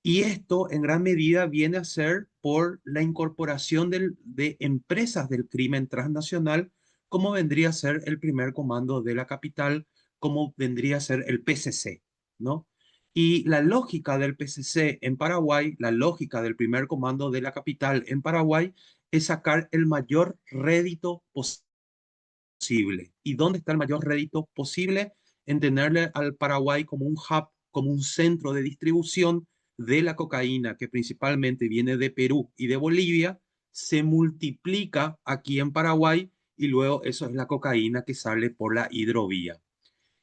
[SPEAKER 4] Y esto en gran medida viene a ser por la incorporación de empresas del crimen transnacional, como vendría a ser el primer comando de la capital, como vendría a ser el PCC, ¿no? Y la lógica del PCC en Paraguay, la lógica del primer comando de la capital en Paraguay, es sacar el mayor rédito posible. ¿Y dónde está el mayor rédito posible? En tenerle al Paraguay como un hub, como un centro de distribución de la cocaína, que principalmente viene de Perú y de Bolivia, se multiplica aquí en Paraguay y luego eso es la cocaína que sale por la hidrovía.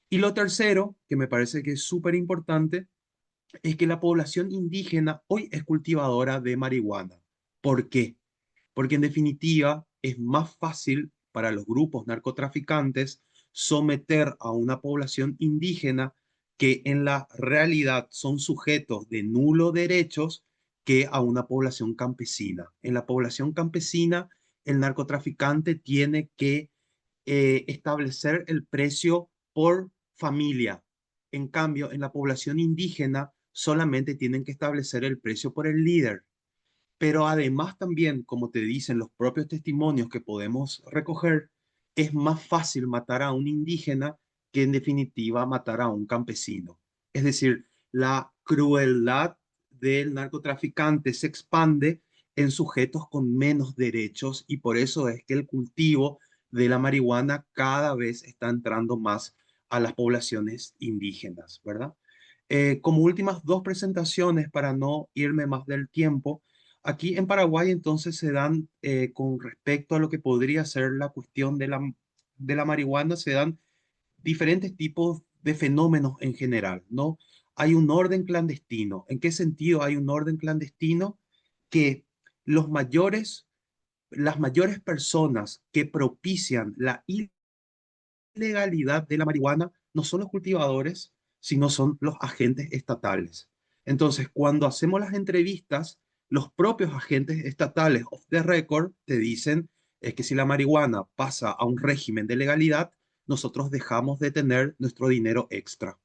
[SPEAKER 4] Y lo tercero, que me parece que es súper importante, es que la población indígena hoy es cultivadora de marihuana. ¿Por qué? Porque en definitiva es más fácil para los grupos narcotraficantes someter a una población indígena que en la realidad son sujetos de nulo derechos que a una población campesina. En la población campesina, el narcotraficante tiene que establecer el precio por familia. En cambio, en la población indígena solamente tienen que establecer el precio por el líder. Pero además también, como te dicen los propios testimonios que podemos recoger, es más fácil matar a un indígena que en definitiva matar a un campesino. Es decir, la crueldad del narcotraficante se expande en sujetos con menos derechos y por eso es que el cultivo de la marihuana cada vez está entrando más a las poblaciones indígenas, ¿verdad? Como últimas dos presentaciones, para no irme más del tiempo, aquí en Paraguay entonces se dan, con respecto a lo que podría ser la cuestión de la marihuana, se dan diferentes tipos de fenómenos en general, ¿no? Hay un orden clandestino. ¿En qué sentido hay un orden clandestino? Que los mayores, las mayores personas que propician la ilegalidad de la marihuana no son los cultivadores, sino son los agentes estatales. Entonces, cuando hacemos las entrevistas, los propios agentes estatales off the record te dicen es que si la marihuana pasa a un régimen de legalidad, nosotros dejamos de tener nuestro dinero extra.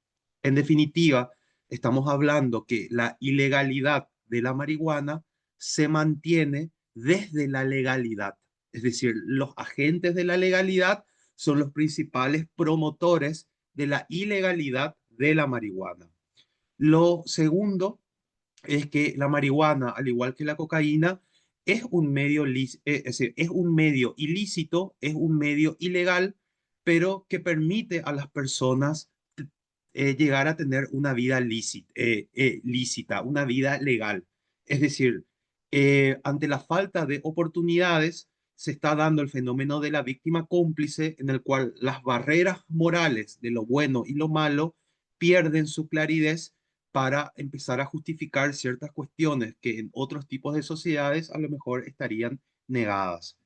[SPEAKER 4] En definitiva, estamos hablando que la ilegalidad de la marihuana se mantiene desde la legalidad. Es decir, los agentes de la legalidad son los principales promotores de la ilegalidad de la marihuana. Lo segundo es que la marihuana, al igual que la cocaína, es un medio, es decir, es un medio ilícito, es un medio ilegal, pero que permite a las personas llegar a tener una vida lícita, una vida legal. Es decir, ante la falta de oportunidades, se está dando el fenómeno de la víctima cómplice, en el cual las barreras morales de lo bueno y lo malo pierden su claridad para empezar a justificar ciertas cuestiones que en otros tipos de sociedades a lo mejor estarían negadas.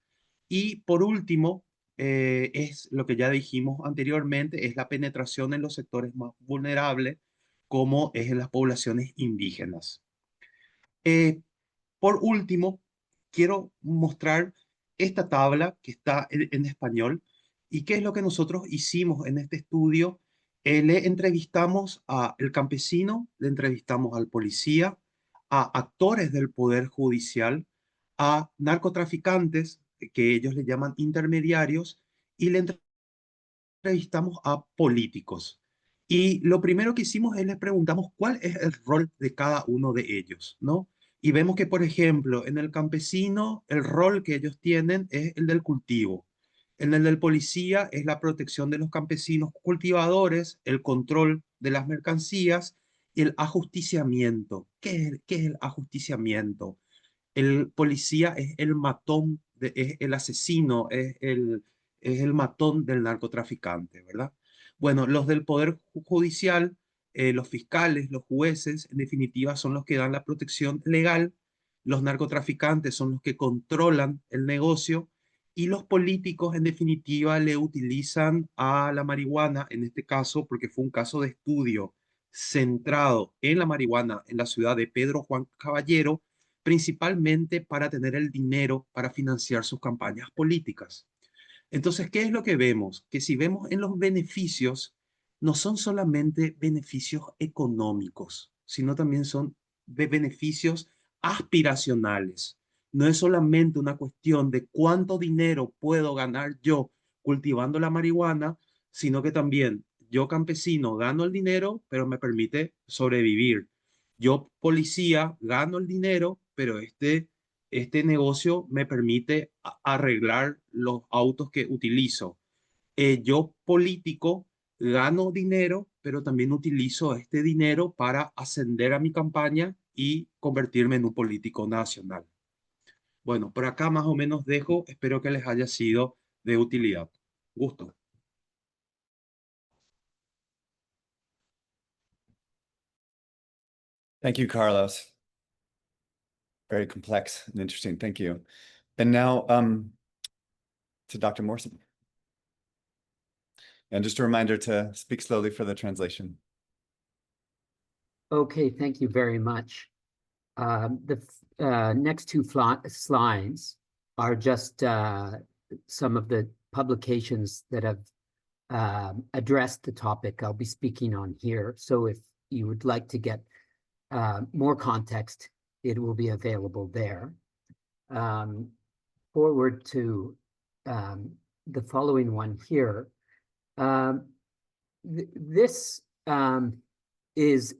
[SPEAKER 4] Y por último, es lo que ya dijimos anteriormente, es la penetración en los sectores más vulnerables, como es en las poblaciones indígenas. Eh, por último, quiero mostrar esta tabla que está en español y qué es lo que nosotros hicimos en este estudio. Le entrevistamos al campesino, le entrevistamos al policía, a actores del poder judicial, a narcotraficantes, que ellos le llaman intermediarios, y le entrevistamos a políticos. Y lo primero que hicimos es les preguntamos cuál es el rol de cada uno de ellos, ¿no? Y vemos que, por ejemplo, en el campesino, el rol que ellos tienen es el del cultivo. En el del policía es la protección de los campesinos cultivadores, el control de las mercancías y el ajusticiamiento. ¿Qué es el ajusticiamiento? El policía es el matón, es el asesino, es el matón del narcotraficante, ¿verdad? Bueno, los del Poder Judicial, los fiscales, los jueces, en definitiva, son los que dan la protección legal, los narcotraficantes son los que controlan el negocio y los políticos, en definitiva, le utilizan a la marihuana, en este caso, porque fue un caso de estudio centrado en la marihuana en la ciudad de Pedro Juan Caballero, principalmente para tener el dinero para financiar sus campañas políticas. Entonces, ¿qué es lo que vemos? Que si vemos en los beneficios, no son solamente beneficios económicos, sino también son de beneficios aspiracionales. No es solamente una cuestión de cuánto dinero puedo ganar yo cultivando la marihuana, sino que también yo campesino gano el dinero, pero me permite sobrevivir. Yo policía gano el dinero, pero este negocio me permite arreglar los autos que utilizo. Yo político gano dinero, pero también utilizo este dinero para ascender a mi campaña y convertirme en un político nacional. Bueno, por acá más o menos dejo. Espero que les haya sido de utilidad. Gusto.
[SPEAKER 1] Thank you, Carlos. Very complex and interesting. Thank you. And now to Dr. Moorsom. And just a reminder to speak slowly for the translation.
[SPEAKER 5] Okay, thank you very much. The next two slides are just some of the publications that have addressed the topic I'll be speaking on here. So if you would like to get more context, it will be available there. Forward to the following one here. This is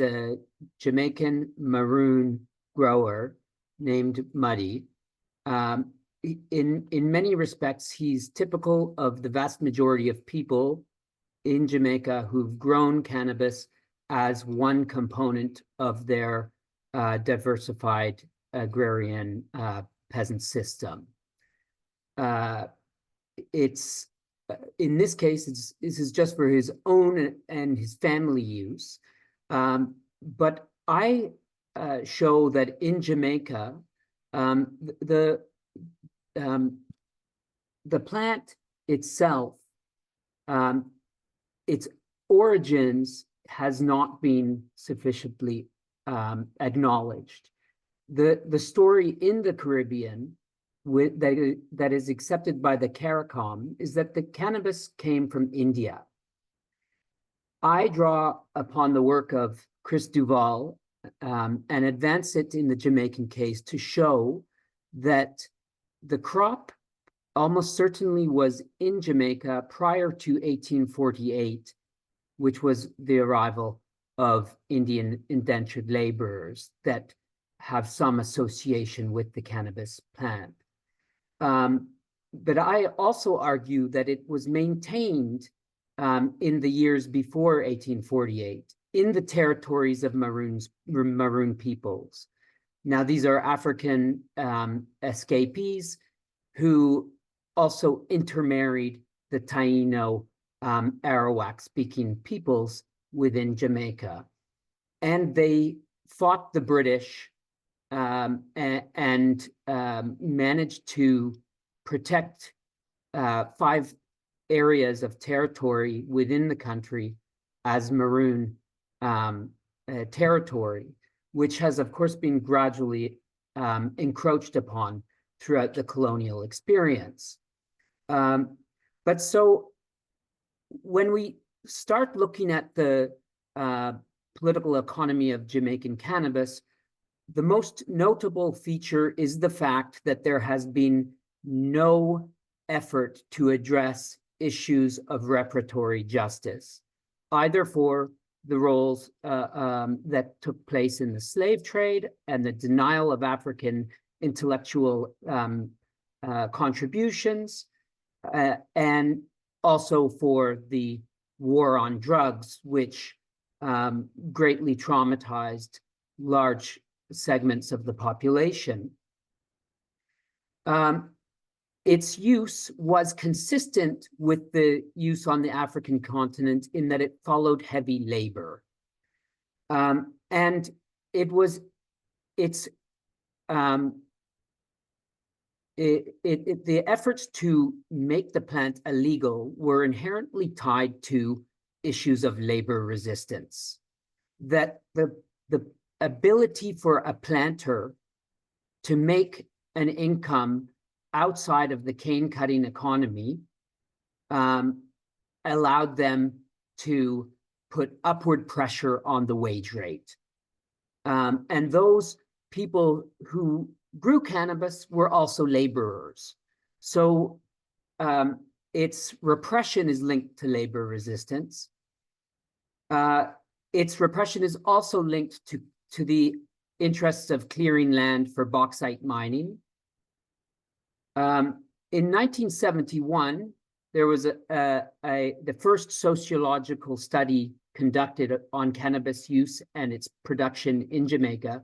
[SPEAKER 5] a Jamaican maroon grower named Muddy. In many respects, he's typical of the vast majority of people in Jamaica who've grown cannabis as one component of their diversified agrarian peasant system. In this case, this is just for his own and his family use. But I show that in Jamaica, the plant itself, its origins has not been sufficiently acknowledged. The story in the Caribbean that is accepted by the CARICOM is that the cannabis came from India. I draw upon the work of Chris Duval and advance it in the Jamaican case to show that the crop almost certainly was in Jamaica prior to 1848, which was the arrival of Indian indentured laborers that have some association with the cannabis plant. But I also argue that it was maintained in the years before 1848 in the territories of maroon peoples. Now, these are African escapees who also intermarried the Taino Arawak-speaking peoples within Jamaica. And they fought the British and managed to protect 5 areas of territory within the country as maroon territory, which has, of course, been gradually encroached upon throughout the colonial experience. But so when we start looking at the political economy of Jamaican cannabis, the most notable feature is the fact that there has been no effort to address issues of reparatory justice. either for the roles that took place in the slave trade and the denial of African intellectual contributions, and also for the war on drugs, which greatly traumatized large segments of the population. Its use was consistent with the use on the African continent in that it followed heavy labor. And it was, the efforts to make the plant illegal were inherently tied to issues of labor resistance. That the ability for a planter to make an income outside of the cane cutting economy allowed them to put upward pressure on the wage rate. And those people who grew cannabis were also laborers. So its repression is linked to labor resistance. Its repression is also linked to the interests of clearing land for bauxite mining. In 1971, there was the first sociological study conducted on cannabis use and its production in Jamaica,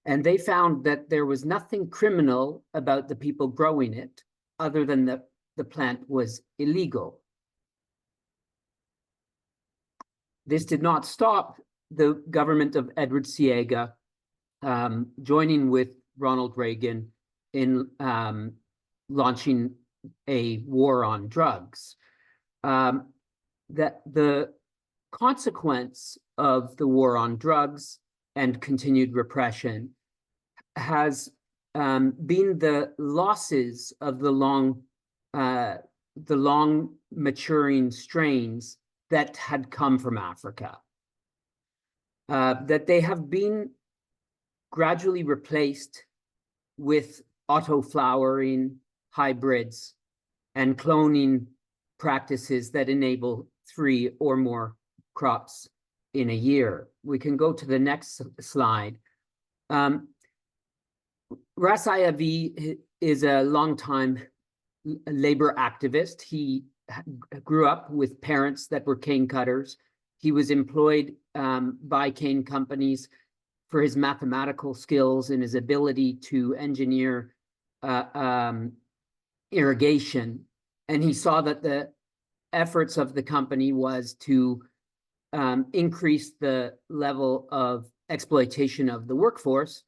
[SPEAKER 5] and they found that there was nothing criminal about the people growing it, other than the plant was illegal. This did not stop the government of Edward Siega joining with Ronald Reagan in launching a war on drugs. That the consequence of the war on drugs and continued repression has been the losses of the long maturing strains that had come from Africa. That they have been gradually replaced with auto-flowering hybrids and cloning practices that enable 3 or more crops in a year. We can go to the next slide. Ras Ayavi is a longtime labor activist. He grew up with parents that were cane cutters. He was employed by cane companies for his mathematical skills and his ability to engineer irrigation. And he saw that the efforts of the company was to increase the level of exploitation of the workforce.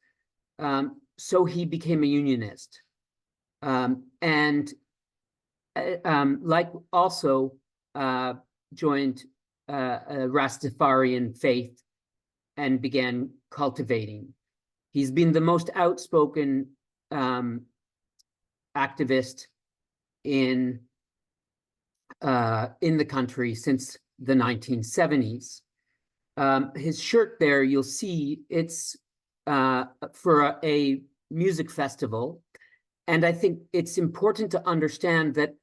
[SPEAKER 5] So he became a unionist. And like also joined a Rastafarian faith and began cultivating. He's been the most outspoken activist in the country since the 1970s. His shirt there, you'll see it's for a music festival. And I think it's important to understand that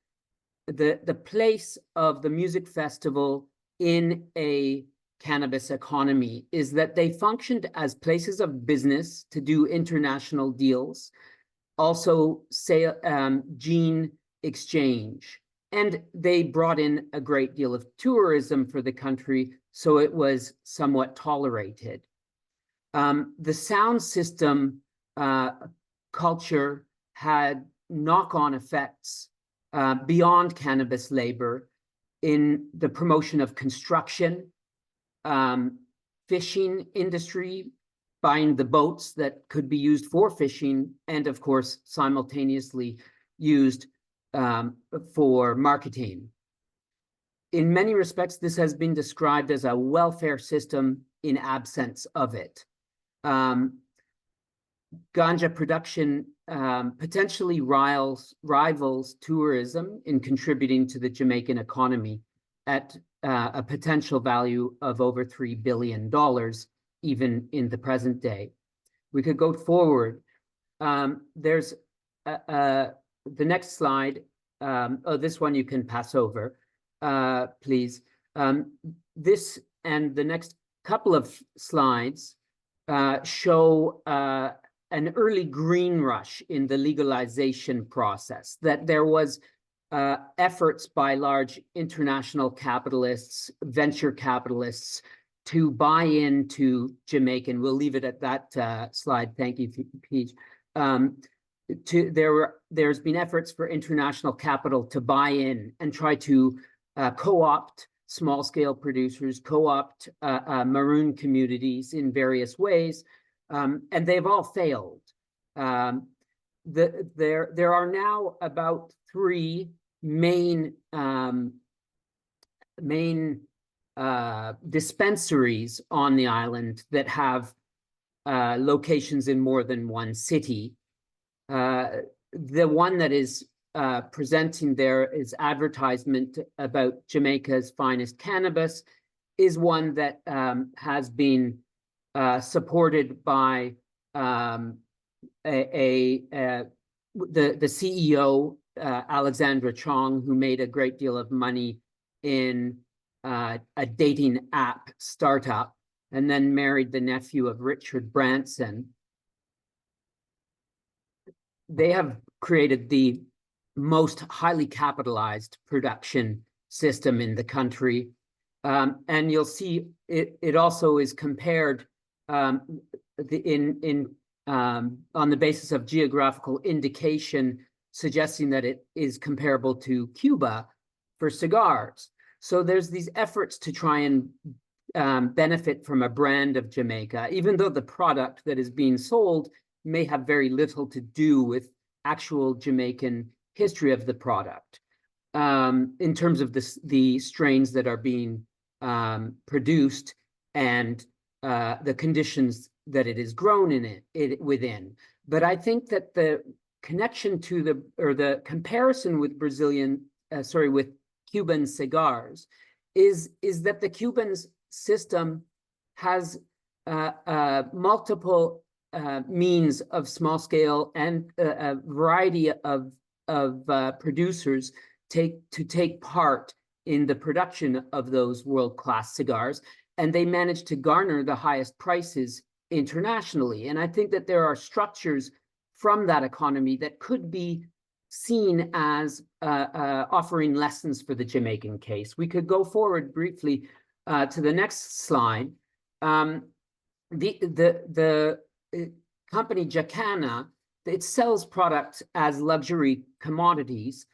[SPEAKER 5] the place of the music festival in a cannabis economy is that they functioned as places of business to do international deals, also say gene exchange. And they brought in a great deal of tourism for the country, so it was somewhat tolerated. The sound system culture had knock-on effects beyond cannabis labor in the promotion of construction, fishing industry, buying the boats that could be used for fishing, and of course, simultaneously used for marketing. In many respects, this has been described as a welfare system in absence of it. Ganja production potentially rivals tourism in contributing to the Jamaican economy at a potential value of over $3 billion, even in the present day. We could go forward. There's the next slide. Oh, this one you can pass over, please. this and the next couple of slides show an early green rush in the legalization process, that there was efforts by large international capitalists, venture capitalists, to buy into Jamaica. And we'll leave it at that slide. Thank you, Peach. There's been efforts for international capital to buy in and try to co-opt small-scale producers, co-opt maroon communities in various ways, and they've all failed. There are now about 3 main dispensaries on the island that have locations in more than one city. The one that is presenting there is advertisement about Jamaica's finest cannabis, is one that has been supported by the CEO, Alexandra Chong, who made a great deal of money in a dating app startup, and then married the nephew of Richard Branson. They have created the most highly capitalized production system in the country. And you'll see it also is compared on the basis of geographical indication, suggesting that it is comparable to Cuba for cigars. So there's these efforts to try and benefit from a brand of Jamaica, even though the product that is being sold may have very little to do with actual Jamaican history of the product, in terms of the strains that are being produced and the conditions that it is grown in within. But I think that the connection to the comparison with with Cuban cigars is that the Cuban system has multiple means of small scale and a variety of producers take part in the production of those world-class cigars, and they manage to garner the highest prices internationally. And I think that there are structures from that economy that could be seen as offering lessons for the Jamaican case. We could go forward briefly to the next slide. The company Jacana, it sells products as luxury commodities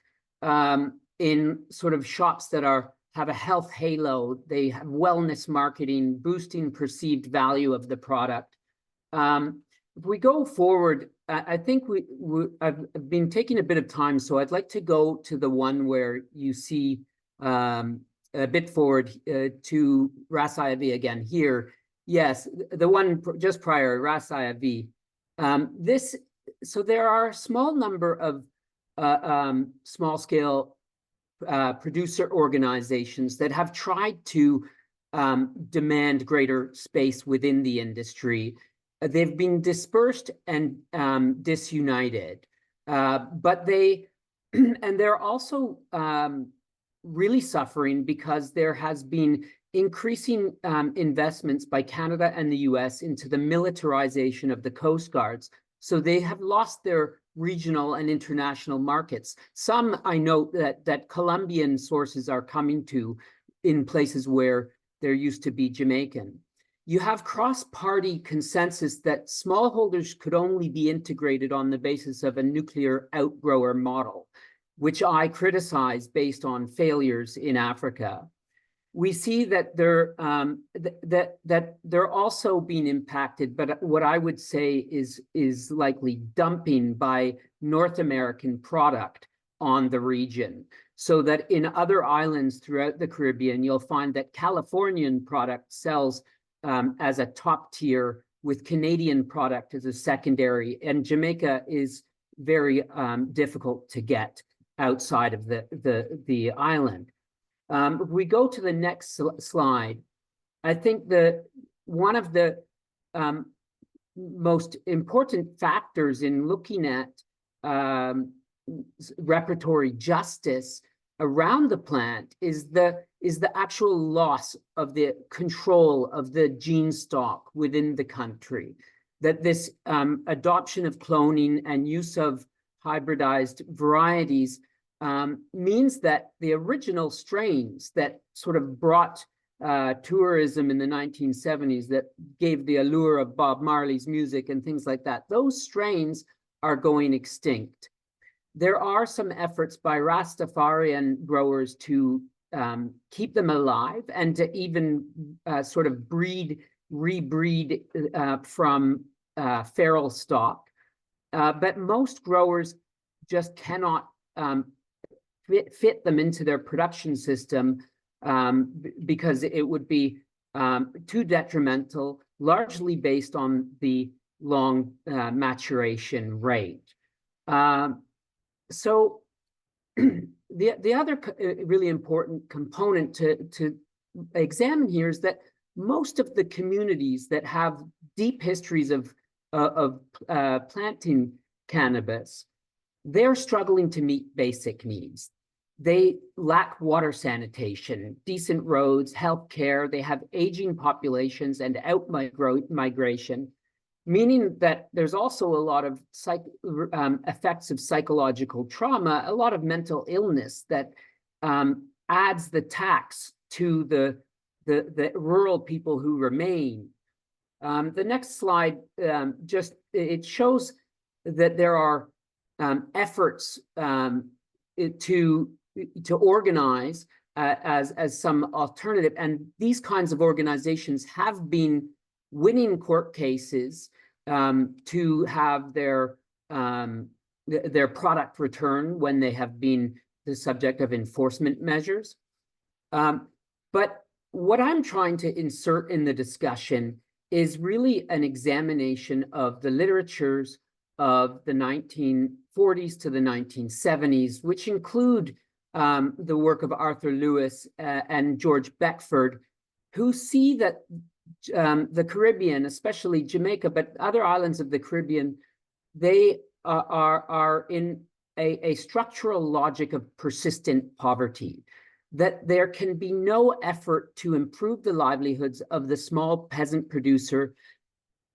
[SPEAKER 5] in sort of shops that have a health halo. They have wellness marketing, boosting perceived value of the product. If we go forward, I think I've been taking a bit of time, so I'd like to go to the one where you see a bit forward to Ras IV again here. Yes, the one just prior, Ras IV. So there are a small number of small-scale producer organizations that have tried to demand greater space within the industry. They've been dispersed and disunited, but they're also really suffering because there has been increasing investments by Canada and the US into the militarization of the Coast Guards. So they have lost their regional and international markets. Some I know that Colombian sources are coming to in places where there used to be Jamaican. You have cross-party consensus that smallholders could only be integrated on the basis of a nuclear outgrower model, which I criticize based on failures in Africa. We see that they're also being impacted, but what I would say is likely dumping by North American product on the region, so that in other islands throughout the Caribbean, you'll find that Californian product sells as a top tier, with Canadian product as a secondary, and Jamaica is very difficult to get outside of the island. If we go to the next slide, I think one of the most important factors in looking at reparatory justice around the plant is is the actual loss of the control of the gene stock within the country. That this adoption of cloning and use of hybridized varieties means that the original strains that sort of brought tourism in the 1970s, that gave the allure of Bob Marley's music and things like that, those strains are going extinct. There are some efforts by Rastafarian growers to keep them alive and to even sort of rebreed from feral stock. But most growers just cannot fit them into their production system because it would be too detrimental, largely based on the long maturation rate. So the other really important component to examine here is that most of the communities that have deep histories of planting cannabis, they're struggling to meet basic needs. They lack water sanitation, decent roads, healthcare. They have aging populations and out-migration, meaning that there's also a lot of effects of psychological trauma, a lot of mental illness that adds the tax to the rural people who remain. The next slide it shows that there are efforts to organize as some alternative, and these kinds of organizations have been winning court cases to have their product returned when they have been the subject of enforcement measures. But what I'm trying to insert in the discussion is really an examination of the literatures of the 1940s to the 1970s, which include the work of Arthur Lewis and George Beckford, who see that the Caribbean, especially Jamaica, but other islands of the Caribbean, they are in a structural logic of persistent poverty, that there can be no effort to improve the livelihoods of the small peasant producer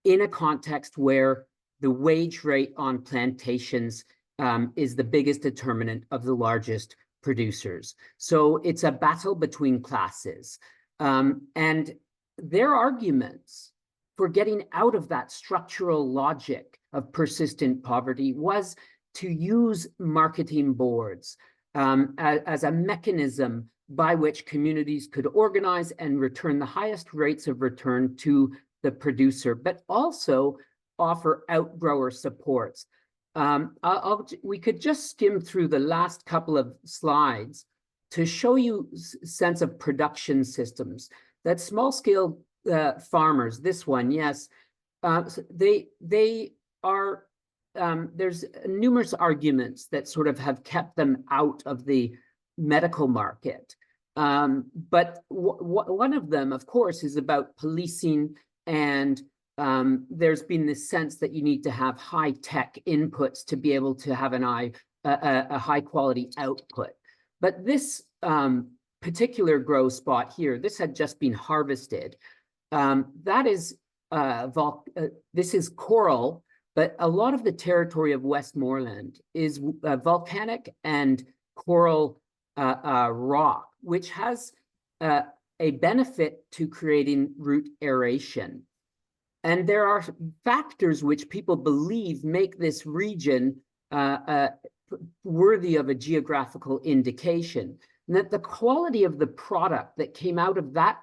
[SPEAKER 5] in a context where the wage rate on plantations is the biggest determinant of the largest producers. So it's a battle between classes. And their arguments for getting out of that structural logic of persistent poverty was to use marketing boards as a mechanism by which communities could organize and return the highest rates of return to the producer, but also offer outgrower supports. We could just skim through the last couple of slides to show you a sense of production systems. That small-scale farmers, this one, yes, they are, there's numerous arguments that sort of have kept them out of the medical market. But one of them, of course, is about policing, and there's been this sense that you need to have high-tech inputs to be able to have a high-quality output. But this particular grow spot here, this had just been harvested. That is, this is coral, but a lot of the territory of Westmoreland is volcanic and coral rock, which has a benefit to creating root aeration. And there are factors which people believe make this region worthy of a geographical indication, and that the quality of the product that came out of that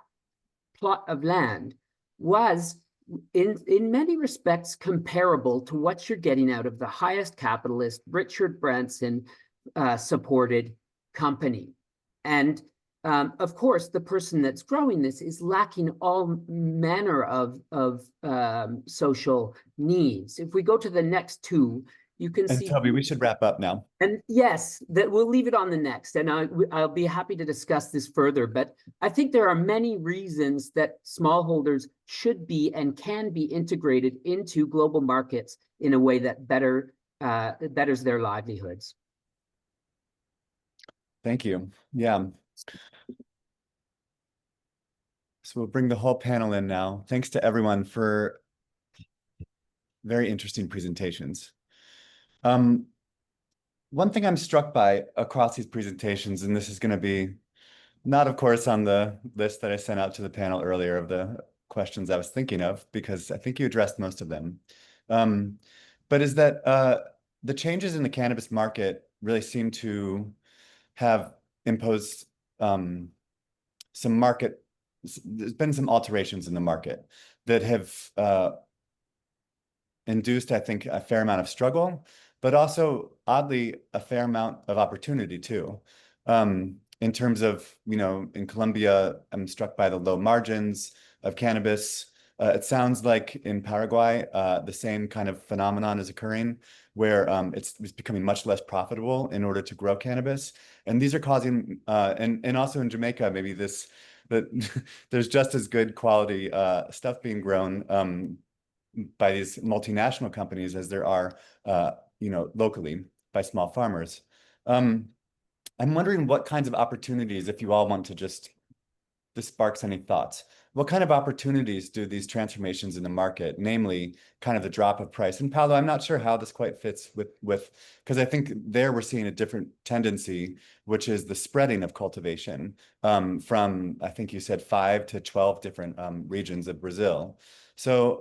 [SPEAKER 5] plot of land was in many respects comparable to what you're getting out of the highest capitalist Richard Branson supported company. And of course, the person that's growing this is lacking all manner of social needs. If we go to the next two, you can see.
[SPEAKER 1] Toby, we should wrap up now.
[SPEAKER 5] And yes, that we'll leave it on the next, and I'll be happy to discuss this further. But I think there are many reasons that smallholders should be and can be integrated into global markets in a way that betters their livelihoods.
[SPEAKER 1] Thank you. Yeah. So we'll bring the whole panel in now. Thanks to everyone for very interesting presentations. One thing I'm struck by across these presentations, and this is going to be not, of course, on the list that I sent out to the panel earlier of the questions I was thinking of, because I think you addressed most of them, but is that the changes in the cannabis market really seem to have imposed there's been some alterations in the market that have induced, I think, a fair amount of struggle, but also, oddly, a fair amount of opportunity too. In terms of, in Colombia, I'm struck by the low margins of cannabis. It sounds like in Paraguay, the same kind of phenomenon is occurring, where it's becoming much less profitable in order to grow cannabis. And these are causing, and also in Jamaica, maybe that there's just as good quality stuff being grown by these multinational companies as there are, locally by small farmers. I'm wondering what kinds of opportunities, if you all want to just, this sparks any thoughts, what kind of opportunities do these transformations in the market, namely kind of the drop of price? And Paulo, I'm not sure how this quite fits with, because I think there we're seeing a different tendency, which is the spreading of cultivation from, I think you said 5 to 12 different regions of Brazil. So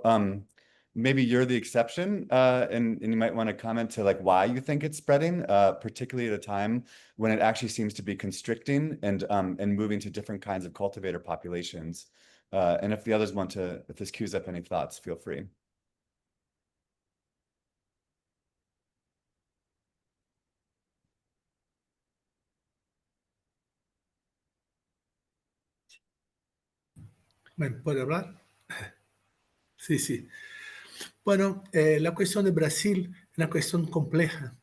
[SPEAKER 1] maybe you're the exception, and you might want to comment to like why you think it's spreading, particularly at a time when it actually seems to be constricting and moving to different kinds of cultivator populations. And if the others want to, if this cues up any thoughts, feel free.
[SPEAKER 3] ¿Puedo hablar? Sí, sí. Bueno, la cuestión de Brasil es una cuestión compleja,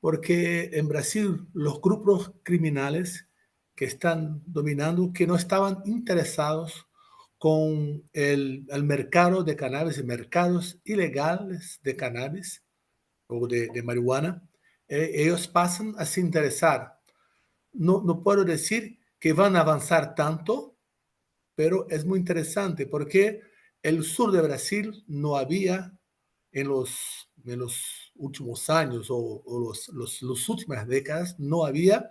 [SPEAKER 3] porque en Brasil los grupos criminales que están dominando, que no estaban interesados con el mercado de cannabis, mercados ilegales de cannabis o de marihuana, ellos pasan a se interesar. No puedo decir que van a avanzar tanto, pero es muy interesante porque el sur de Brasil no había en los últimos años o las últimas décadas, no había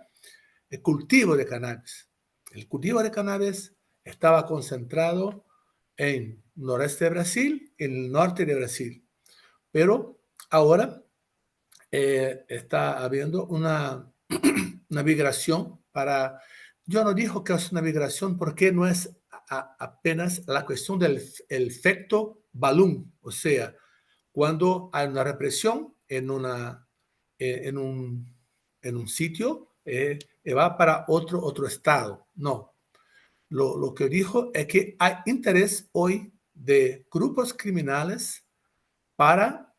[SPEAKER 3] el cultivo de cannabis. El cultivo de cannabis estaba concentrado en el noreste de Brasil, en el norte de Brasil. Pero ahora está habiendo una migración para... Yo no digo que es una migración porque no es apenas la cuestión del efecto balloon, o sea, cuando hay una represión en un sitio, va para otro estado. No. Lo que dijo es que hay interés hoy de grupos criminales para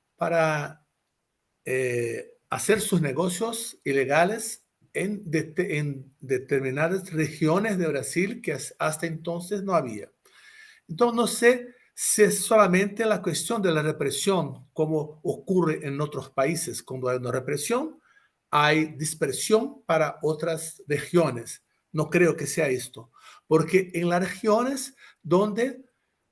[SPEAKER 3] hacer sus negocios ilegales en determinadas regiones de Brasil que hasta entonces no había. Entonces, no sé si es solamente la cuestión de la represión, como ocurre en otros países. Cuando hay una represión, hay dispersión para otras regiones. No creo que sea esto, porque en las regiones donde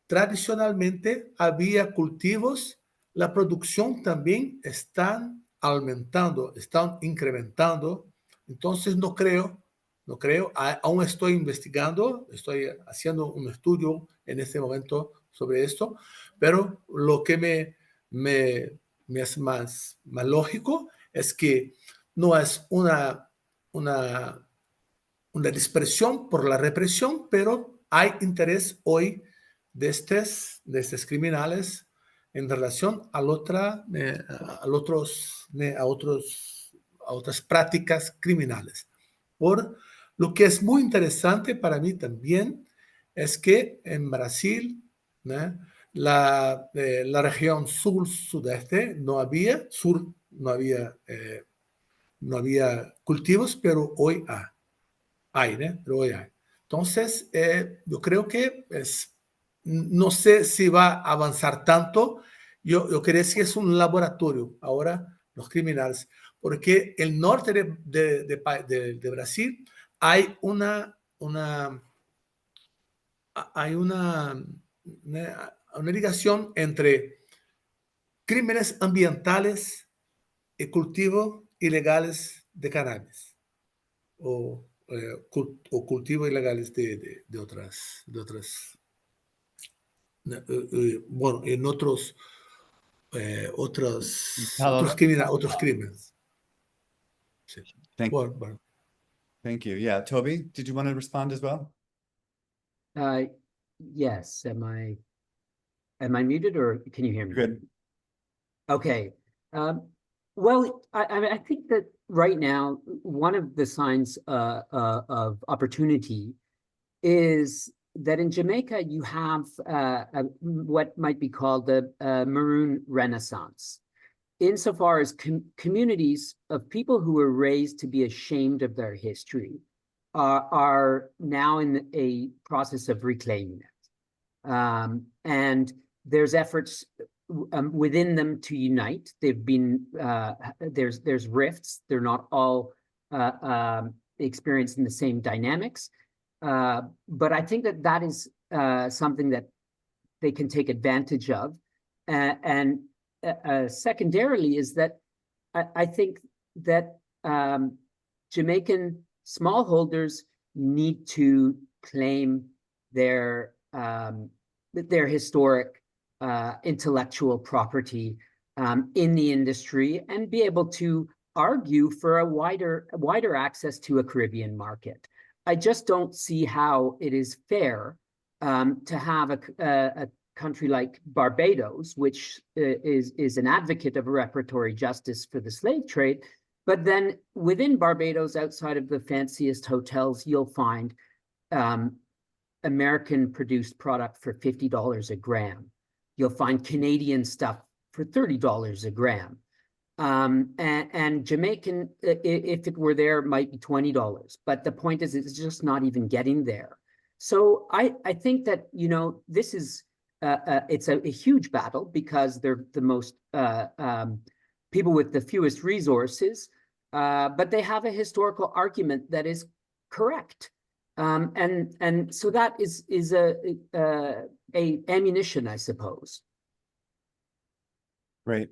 [SPEAKER 3] tradicionalmente había cultivos, la producción también está aumentando, están incrementando. Entonces, no creo, aún estoy investigando, estoy haciendo un estudio en este momento sobre esto, pero lo que me es más lógico es que no es una dispersión por la represión, pero hay interés hoy de estos criminales en relación a otras prácticas criminales. Por lo que es muy interesante para mí también es que en Brasil, ¿no?, la región sur-sudeste no había cultivos, pero hoy hay, ¿no? Pero hoy hay. Entonces, yo creo que no sé si va a avanzar tanto. Yo creo que es un laboratorio ahora los criminales, porque el norte de Brasil hay una hay una ligación entre crímenes ambientales y cultivos ilegales de cannabis o cultivos ilegales de otras, bueno, en otros
[SPEAKER 1] Paulo,
[SPEAKER 3] otros crímenes. Sí.
[SPEAKER 1] thank,
[SPEAKER 3] Bueno.
[SPEAKER 1] thank you. Yeah, Toby, did you want to respond as well?
[SPEAKER 5] Yes, am I muted or can you hear me?
[SPEAKER 1] Good.
[SPEAKER 5] Okay. Well, I think that right now, one of the signs of opportunity is that in Jamaica, you have what might be called the maroon renaissance, insofar as communities of people who were raised to be ashamed of their history are now in a process of reclaiming it. And there's efforts within them to unite. They've been there's rifts. They're not all experiencing the same dynamics. But I think that that is something that they can take advantage of. And secondarily is that I think that Jamaican smallholders need to claim their historic intellectual property in the industry and be able to argue for a wider access to a Caribbean market. I just don't see how it is fair to have a country like Barbados, which is an advocate of reparatory justice for the slave trade, but then within Barbados, outside of the fanciest hotels, you'll find American-produced product for $50 a gram. You'll find Canadian stuff for $30 a gram. And Jamaican, if it were there, might be $20. But the point is, it's just not even getting there. So I think that, you know, this is, it's a huge battle because they're the most, people with the fewest resources, but they have a historical argument that is correct. And so that is a ammunition, I suppose.
[SPEAKER 1] Great.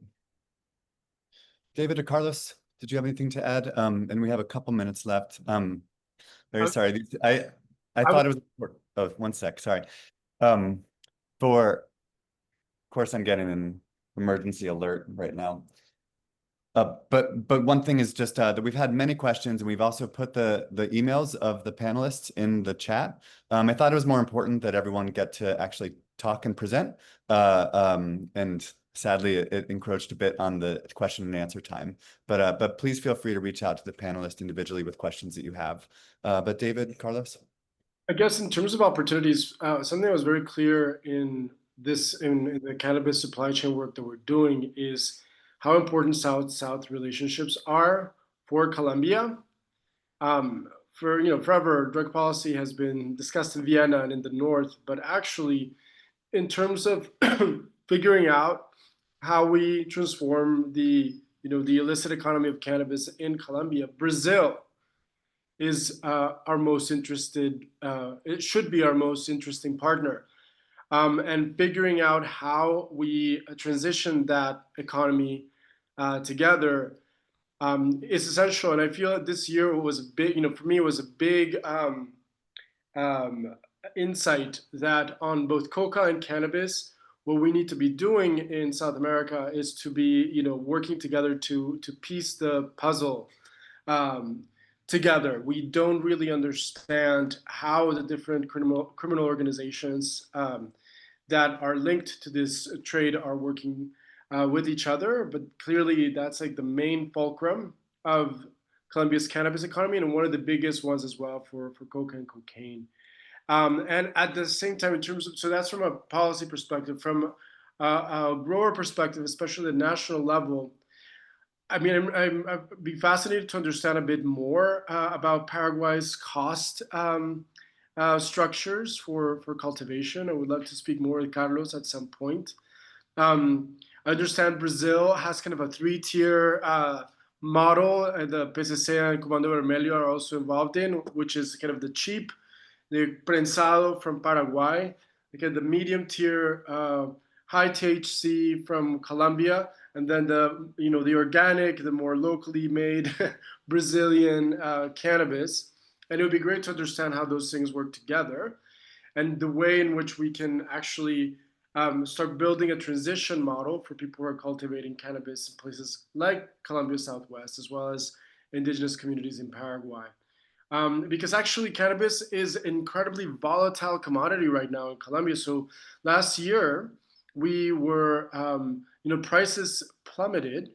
[SPEAKER 1] David or Carlos, did you have anything to add? And we have a couple minutes left. Very sorry. I thought it was, oh, one sec, sorry. Of course, I'm getting an emergency alert right now. But one thing is just that we've had many questions, and we've also put the emails of the panelists in the chat. I thought it was more important that everyone get to actually talk and present. And sadly, it encroached a bit on the question and answer time. But please feel free to reach out to the panelists individually with questions that you have. But David, Carlos?
[SPEAKER 2] I guess in terms of opportunities, something that was very clear in the cannabis supply chain work that we're doing is how important South-South relationships are for Colombia. Forever, drug policy has been discussed in Vienna and in the North, but actually, in terms of figuring out how we transform the illicit economy of cannabis in Colombia, Brazil is our most interested. It should be our most interesting partner. And figuring out how we transition that economy together is essential. And I feel that this year was a big, for me, it was a big insight that on both coca and cannabis, what we need to be doing in South America is to be, working together to piece the puzzle together. We don't really understand how the different criminal organizations that are linked to this trade are working with each other, but clearly that's like the main fulcrum of Colombia's cannabis economy and one of the biggest ones as well for coca and cocaine. And at the same time, in terms of, so that's from a policy perspective, from a grower perspective, especially at the national level, I mean, I'd be fascinated to understand a bit more about Paraguay's cost structures for cultivation. I would love to speak more with Carlos at some point. I understand Brazil has kind of a three-tier model, and the PCC and Comando Vermelho are also involved in, which is kind of the cheap the prensado from Paraguay, okay, the medium tier high THC from Colombia, and then the organic, the more locally made Brazilian cannabis. And it would be great to understand how those things work together and the way in which we can actually start building a transition model for people who are cultivating cannabis in places like Colombia Southwest, as well as indigenous communities in Paraguay. Because actually cannabis is an incredibly volatile commodity right now in Colombia. So last year we were, prices plummeted,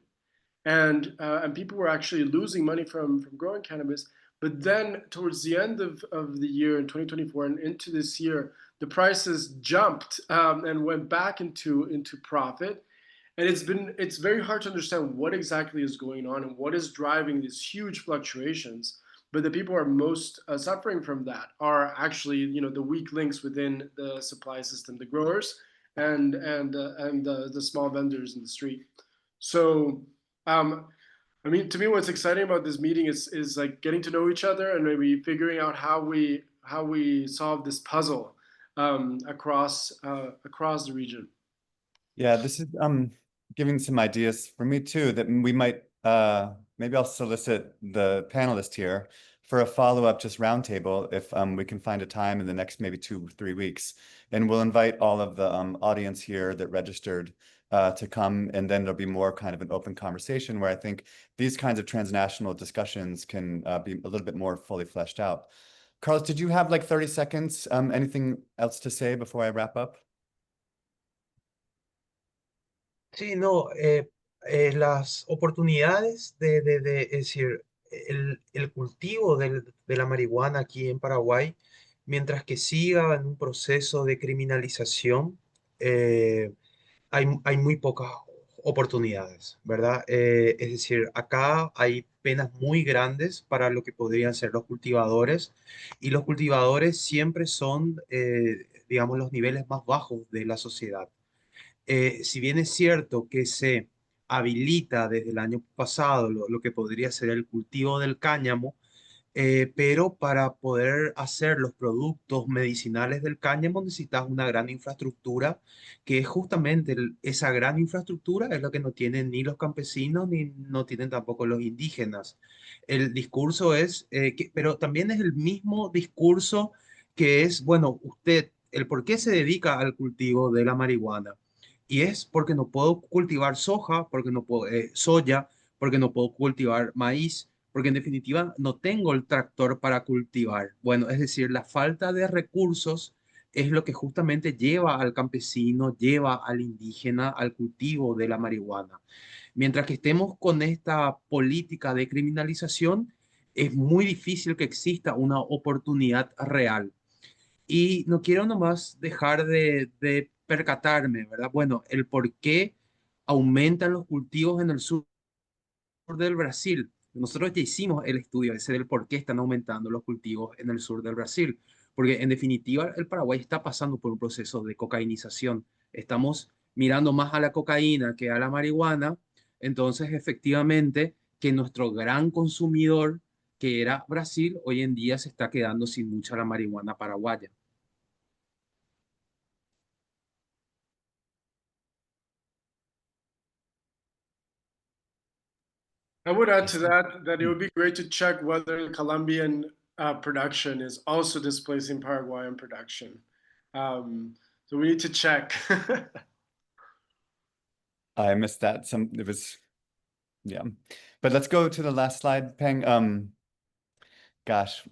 [SPEAKER 2] and people were actually losing money from growing cannabis. But then towards the end of the year in 2024 and into this year, the prices jumped and went back into profit. And it's very hard to understand what exactly is going on and what is driving these huge fluctuations. But the people who are most suffering from that are actually, the weak links within the supply system, the growers and the small vendors in the street. So, I mean, to me, what's exciting about this meeting is like getting to know each other and maybe figuring out how we solve this puzzle across the region.
[SPEAKER 1] Yeah, this is giving some ideas for me too, that we might maybe I'll solicit the panelists here for a follow-up just roundtable if we can find a time in the next maybe 2 or 3 weeks. And we'll invite all of the audience here that registered to come, and then there'll be more kind of an open conversation where I think these kinds of transnational discussions can be a little bit more fully fleshed out. Carlos, did you have like 30 seconds? Anything else to say before I wrap up?
[SPEAKER 4] Sí, no, las oportunidades es decir, el cultivo de la marihuana aquí en Paraguay, mientras que siga en un proceso de criminalización, hay muy pocas oportunidades, ¿verdad? Es decir, acá hay penas muy grandes para lo que podrían ser los cultivadores, y los cultivadores siempre son, digamos, los niveles más bajos de la sociedad. Si bien es cierto que se habilita desde el año pasado lo que podría ser el cultivo del cáñamo, pero para poder hacer los productos medicinales del cáñamo necesitas una gran infraestructura, que es justamente esa gran infraestructura es lo que no tienen ni los campesinos ni no tienen tampoco los indígenas. El discurso es, pero también es el mismo discurso que es, bueno, usted, el por qué se dedica al cultivo de la marihuana. Y es porque no puedo cultivar soja, porque no puedo, soya, porque no puedo cultivar maíz, porque en definitiva no tengo el tractor para cultivar. Bueno, es decir, la falta de recursos es lo que justamente lleva al campesino, lleva al indígena al cultivo de la marihuana. Mientras que estemos con esta política de criminalización, es muy difícil que exista una oportunidad real. Y no quiero nomás dejar de percatarme, ¿verdad? Bueno, el por qué aumentan los cultivos en el sur del Brasil. Nosotros ya hicimos el estudio ese del por qué están aumentando los cultivos en el sur del Brasil, porque en definitiva el Paraguay está pasando por un proceso de cocainización. Estamos mirando más a la cocaína que a la marihuana, entonces efectivamente que nuestro gran consumidor, que era Brasil, hoy en día se está quedando sin mucha la marihuana paraguaya.
[SPEAKER 2] I would add to that it would be great to check whether Colombian production is also displacing Paraguayan production. So we need to check.
[SPEAKER 1] I missed that. Yeah. But let's go to the last slide, Peng. Gosh,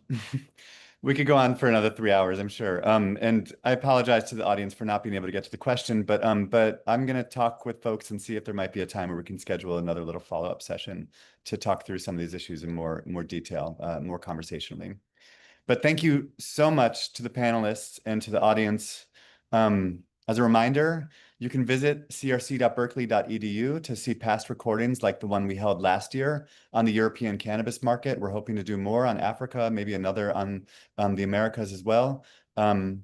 [SPEAKER 1] we could go on for another 3 hours, I'm sure. And I apologize to the audience for not being able to get to the question, but I'm going to talk with folks and see if there might be a time where we can schedule another little follow-up session to talk through some of these issues in more detail, more conversationally. But thank you so much to the panelists and to the audience. As a reminder, you can visit crc.berkeley.edu to see past recordings like the one we held last year on the European cannabis market. We're hoping to do more on Africa, maybe another on the Americas as well. And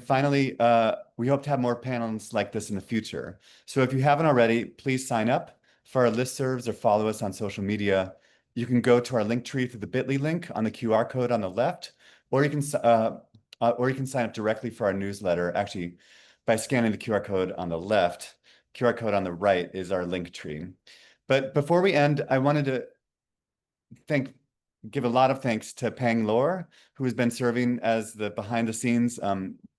[SPEAKER 1] finally, we hope to have more panels like this in the future. So if you haven't already, please sign up for our listservs or follow us on social media. You can go to our link tree through the bit.ly link on the QR code on the left, or you can or you can sign up directly for our newsletter, actually, by scanning the QR code on the left. QR code on the right is our link tree. But before we end, I wanted to give a lot of thanks to Pang Lor, who has been serving as the behind-the-scenes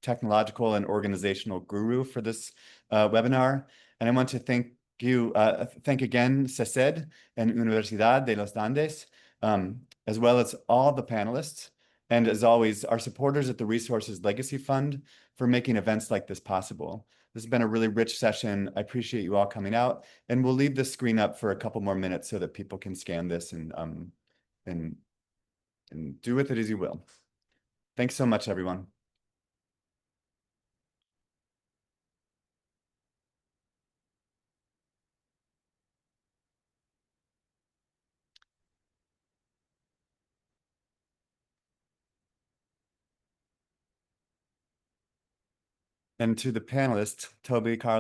[SPEAKER 1] technological and organizational guru for this webinar. And I want to thank again CESED and Universidad de los Andes, as well as all the panelists, and as always, our supporters at the Resources Legacy Fund for making events like this possible. This has been a really rich session. I appreciate you all coming out, and we'll leave the screen up for a couple more minutes so that people can scan this and do with it as you will. Thanks so much, everyone. And to the panelists, Toby, Carleton,